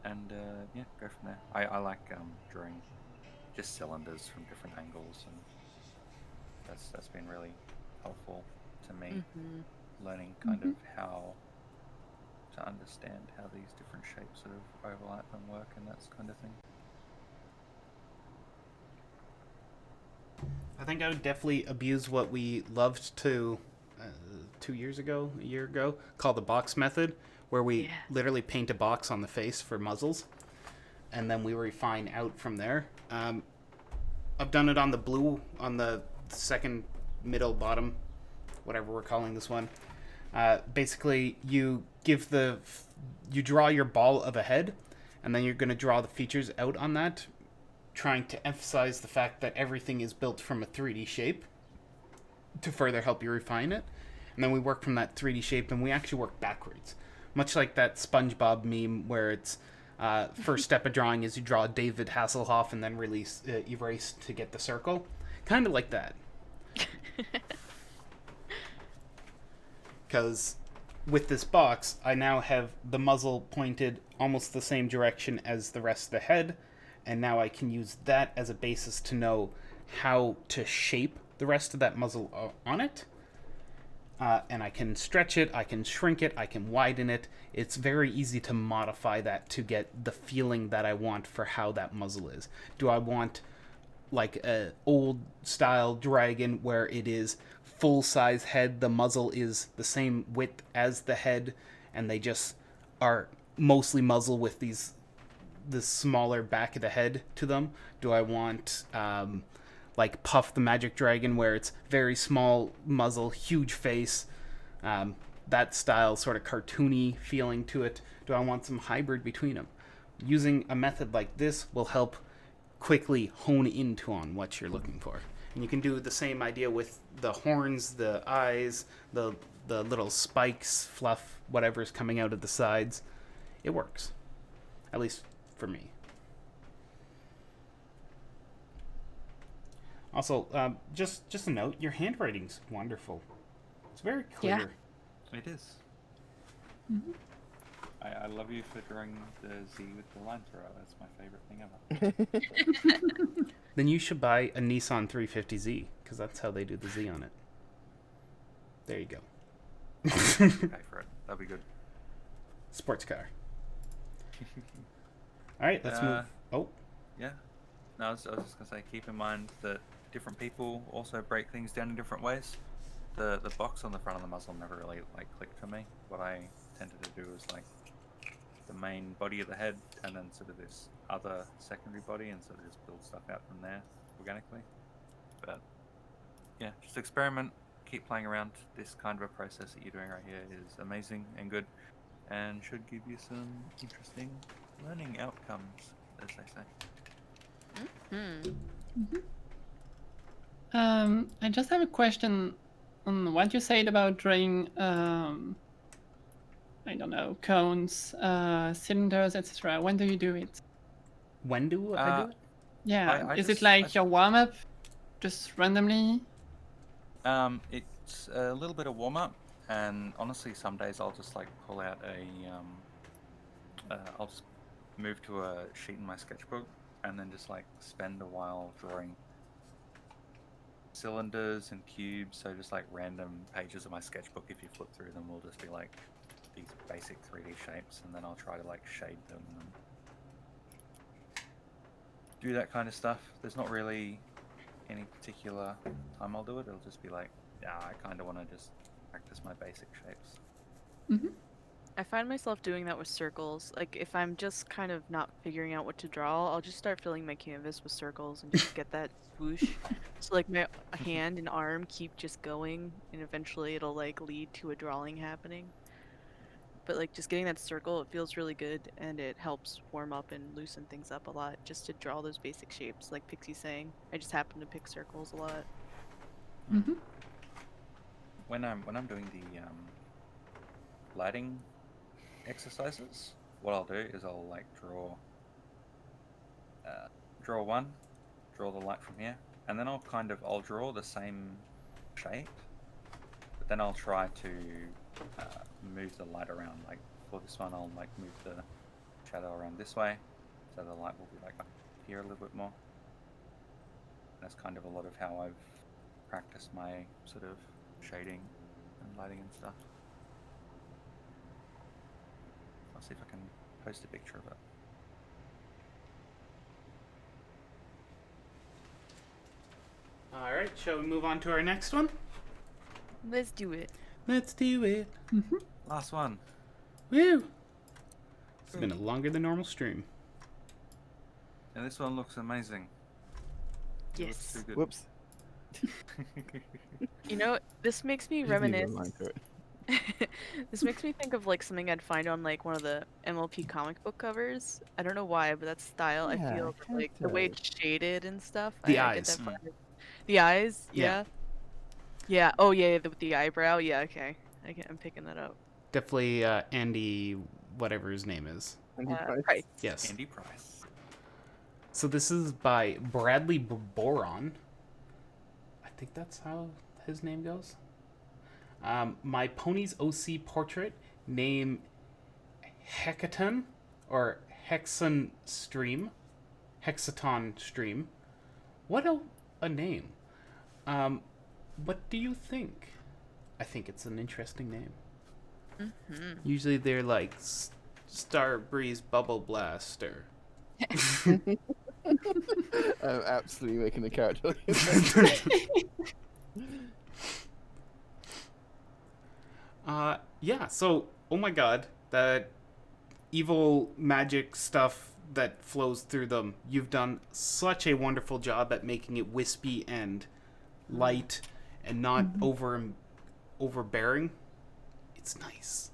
And yeah, go from there. I like drawing just cylinders from different angles, and that's been really helpful to me, learning kind of how to understand how these different shapes sort of overlap and work and that kind of thing. I think I would definitely abuse what we loved to 2 years ago, a year ago, called the box method, where we Yes. literally paint a box on the face for muzzles, and then we refine out from there. I've done it on the blue, on the second, middle, bottom, whatever we're calling this one. Basically, you draw your ball of a head, and then you're going to draw the features out on that, trying to emphasize the fact that everything is built from a 3D shape to further help you refine it. And then we work from that 3D shape, and we actually work backwards. Much like that SpongeBob meme where it's first step of drawing is you draw David Hasselhoff and then erase to get the circle. Kind of like that. Because with this box, I now have the muzzle pointed almost the same direction as the rest of the head, and now I can use that as a basis to know how to shape the rest of that muzzle on it. And I can stretch it, I can shrink it, I can widen it. It's very easy to modify that to get the feeling that I want for how that muzzle is. Do I want like a old style dragon where it is full size head, the muzzle is the same width as the head, and they just are mostly muzzle with this smaller back of the head to them? Do I want like Puff the Magic Dragon where it's very small muzzle, huge face, that style, sort of cartoony feeling to it? Do I want some hybrid between them? Using a method like this will help quickly hone into on what you're looking for. And you can do the same idea with the horns, the eyes, the little spikes, fluff, whatever's coming out of the sides. It works. At least for me. Also, just a note, your handwriting's wonderful. It's very clear. Yeah. It is. I love you for drawing the Z with the line throughout. That's my favorite thing ever. Then you should buy a Nissan 350Z, because that's how they do the Z on it. There you go. Pay for it. That'll be good. Sports car. All right, let's move. Oh, Yeah. No, I was just gonna say, keep in mind that different people also break things down in different ways. The box on the front of the muzzle never really like clicked for me. What I tended to do was like the main body of the head, and then sort of this other secondary body, and sort of just build stuff out from there organically. But yeah, just experiment, keep playing around. This kind of a process that you're doing right here is amazing and good, and should give you some interesting learning outcomes, as they say. I just have a question on what you said about drawing, I don't know, cones, cylinders, etc. When do you do it? when do I do it? Yeah, I is just- it like I- your warm up, just randomly? It's a little bit of warm up, and honestly, some days I'll just like pull out I'll just move to a sheet in my sketchbook, and then just like spend a while drawing cylinders and cubes. So just like random pages of my sketchbook, if you flip through them, will just be like these basic 3D shapes, and then I'll try to like shade them and do that kind of stuff. There's not really any particular time I'll do it. It'll just be like, I kind of want to just practice my basic shapes. I find myself doing that with circles. Like, if I'm just kind of not figuring out what to draw, I'll just start filling my canvas with circles and just get that swoosh. So, like, my hand and arm keep just going, and eventually it'll, like, lead to a drawing happening. But, like, just getting that circle, it feels really good, and it helps warm up and loosen things up a lot, just to draw those basic shapes, like Pixie's saying. I just happen to pick circles a lot. When I'm doing the lighting exercises, what I'll do is I'll like draw one, draw the light from here, and then I'll draw the same shape, but then I'll try to move the light around. Like for this one, I'll like move the shadow around this way, so the light will be like up here a little bit more. That's kind of a lot of how I've practiced my sort of shading and lighting and stuff. I'll see if I can post a picture of it. All right, shall we move on to our next one? Let's do it. Let's do it. Last one. Woo! It's been a longer than normal stream. And this one looks amazing. It looks Yes. too good. Whoops. You know, this makes me Just leave it reminisce. alone for it. This makes me think of like something I'd find on like one of the MLP comic book covers. I don't know why, but that style I Yeah, feel it like the way it's shaded and stuff. The I get eyes. that vibe. The eyes, Yeah. yeah. Yeah. Oh yeah, with the eyebrow. Yeah. Okay. I'm picking that up. Definitely Andy, whatever his name is. Andy Price. Price. Yes. Andy Price. So this is by Bradley Boron. I think that's how his name goes. My pony's OC portrait, name Hecaton or Hexaton Stream. What a name. What do you think? I think it's an interesting name. Mm-hmm. Usually they're like Star Breeze Bubble Blast or I'm absolutely making the character. Yeah, so oh my god, that evil magic stuff that flows through them. You've done such a wonderful job at making it wispy and light and not overbearing. It's nice.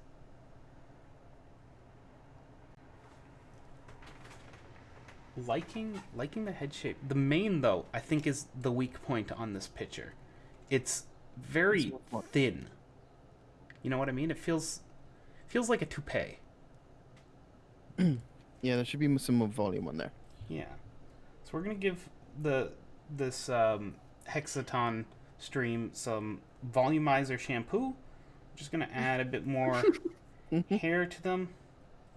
Liking the head shape. The mane though, I think is the weak point on this picture. It's very thin. You know what I mean? It feels like a toupee. Yeah, there should be some more volume on there. Yeah. So we're gonna give this Hexaton stream some volumizer shampoo. Just gonna add a bit more hair to them.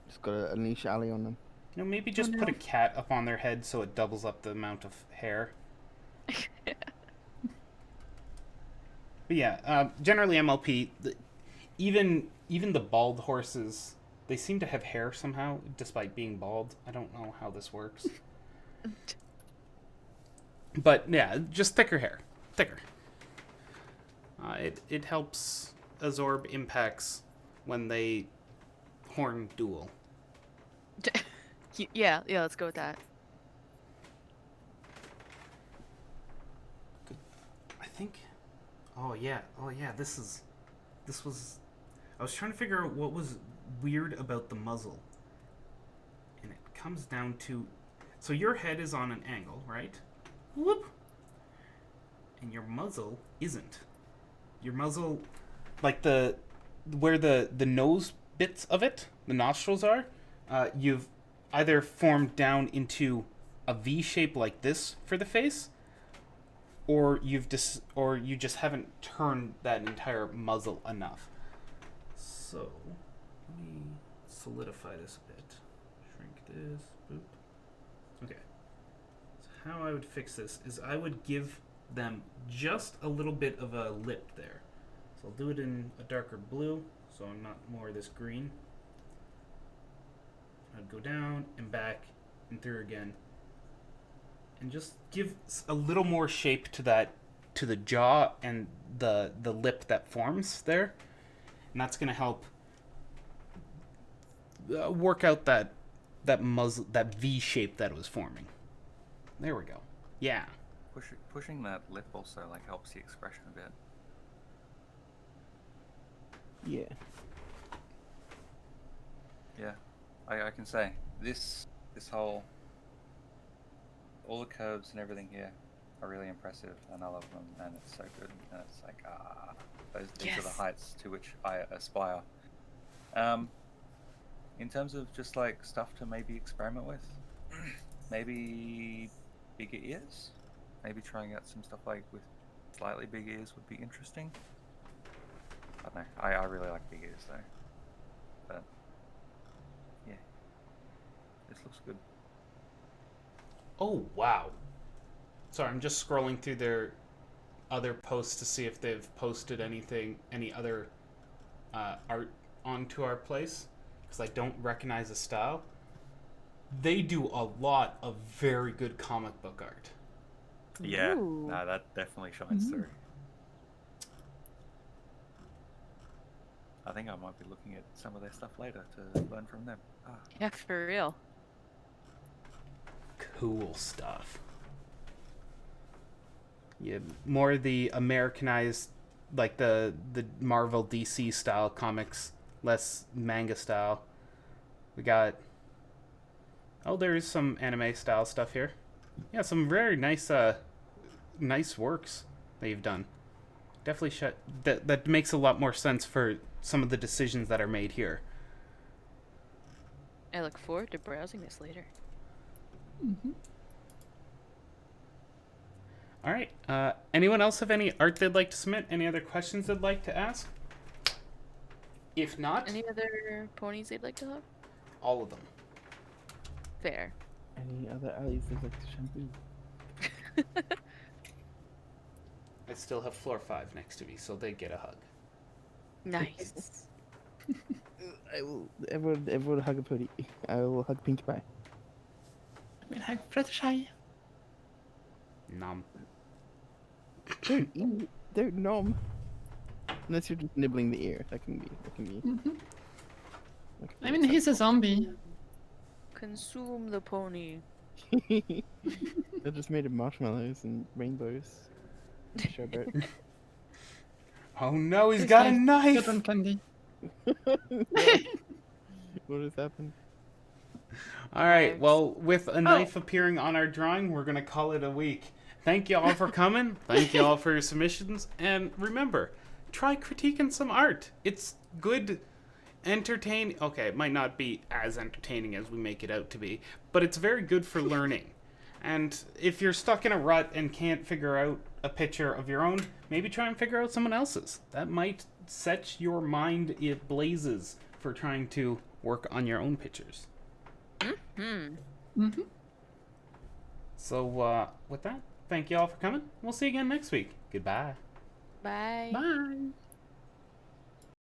Just gotta unleash Ali on them. You know, maybe just put a cat up on their head so it doubles up the amount of hair. But yeah, generally MLP, even the bald horses, they seem to have hair somehow, despite being bald. I don't know how this works. But yeah, just thicker hair. Thicker. It helps absorb impacts when they horn duel. Yeah, let's go with that. I think. Oh yeah. This was. I was trying to figure out what was weird about the muzzle, and it comes down to. So your head is on an angle, right? Whoop. And your muzzle isn't. Your muzzle, like where the nose bits of it, the nostrils are, you've either formed down into a V shape like this for the face, or you just haven't turned that entire muzzle enough. So let me solidify this a bit. Shrink this. Boop. Okay. So how I would fix this is I would give them just a little bit of a lip there. So I'll do it in a darker blue, so I'm not more of this green. I'd go down and back and through again, and just give a little more shape to the jaw and the lip that forms there, and that's gonna help work out that muzzle, that V shape that it was forming. There we go. Yeah. Pushing that lip also like helps the expression a bit. Yeah. Yeah, I can say this whole, all the curves and everything here are really impressive, and I love them, and it's so good, and it's like these are the Yes. heights to which I aspire. In terms of just like stuff to maybe experiment with, maybe bigger ears, maybe trying out some stuff like with slightly big ears would be interesting. I don't know. I really like big ears though. But yeah, this looks good. Oh wow. Sorry, I'm just scrolling through their other posts to see if they've posted any other art onto our place, because I don't recognize the style. They do a lot of very good comic book art. Yeah, Ooh. no, that definitely shines through. I think I might be looking at some of their stuff later to learn from them. Ah. Yeah, for real. Cool stuff. Yeah, more the Americanized, like the Marvel DC style comics, less manga style. We got. Oh, there's some anime style stuff here. Yeah, some very nice nice works that you've done. Definitely that makes a lot more sense for some of the decisions that are made here. I look forward to browsing this later. All right. Anyone else have any art they'd like to submit? Any other questions they'd like to ask? If not, Any other ponies they'd like to hug? all of them. Fair. Any other alleys they'd like to shampoo? I still have floor 5 next to me, so they get a hug. Nice. I will. Everyone hug a pony. I will hug Pinkie Pie. We'll have Fluttershy. Nom. Don't eat. Don't nom. Unless you're just nibbling the ear, that can be. that can be I mean, he's a zombie. Consume the pony. They're just made of marshmallows and rainbows. Sherbet. Oh no, he's This got a guy's knife! Cotton candy. What has happened? Alright, Knives. well, with a knife appearing on our drawing, we're gonna call it a week. Thank you all for coming. Thank you all for your submissions. And remember, try critiquing some art. It's good, entertaining. Okay, it might not be as entertaining as we make it out to be, but it's very good for learning. And if you're stuck in a rut and can't figure out a picture of your own, maybe try and figure out someone else's. That might set your mind ablaze for trying to work on your own pictures. So, with that, thank you all for coming. We'll see you again next week. Goodbye. Bye. Bye.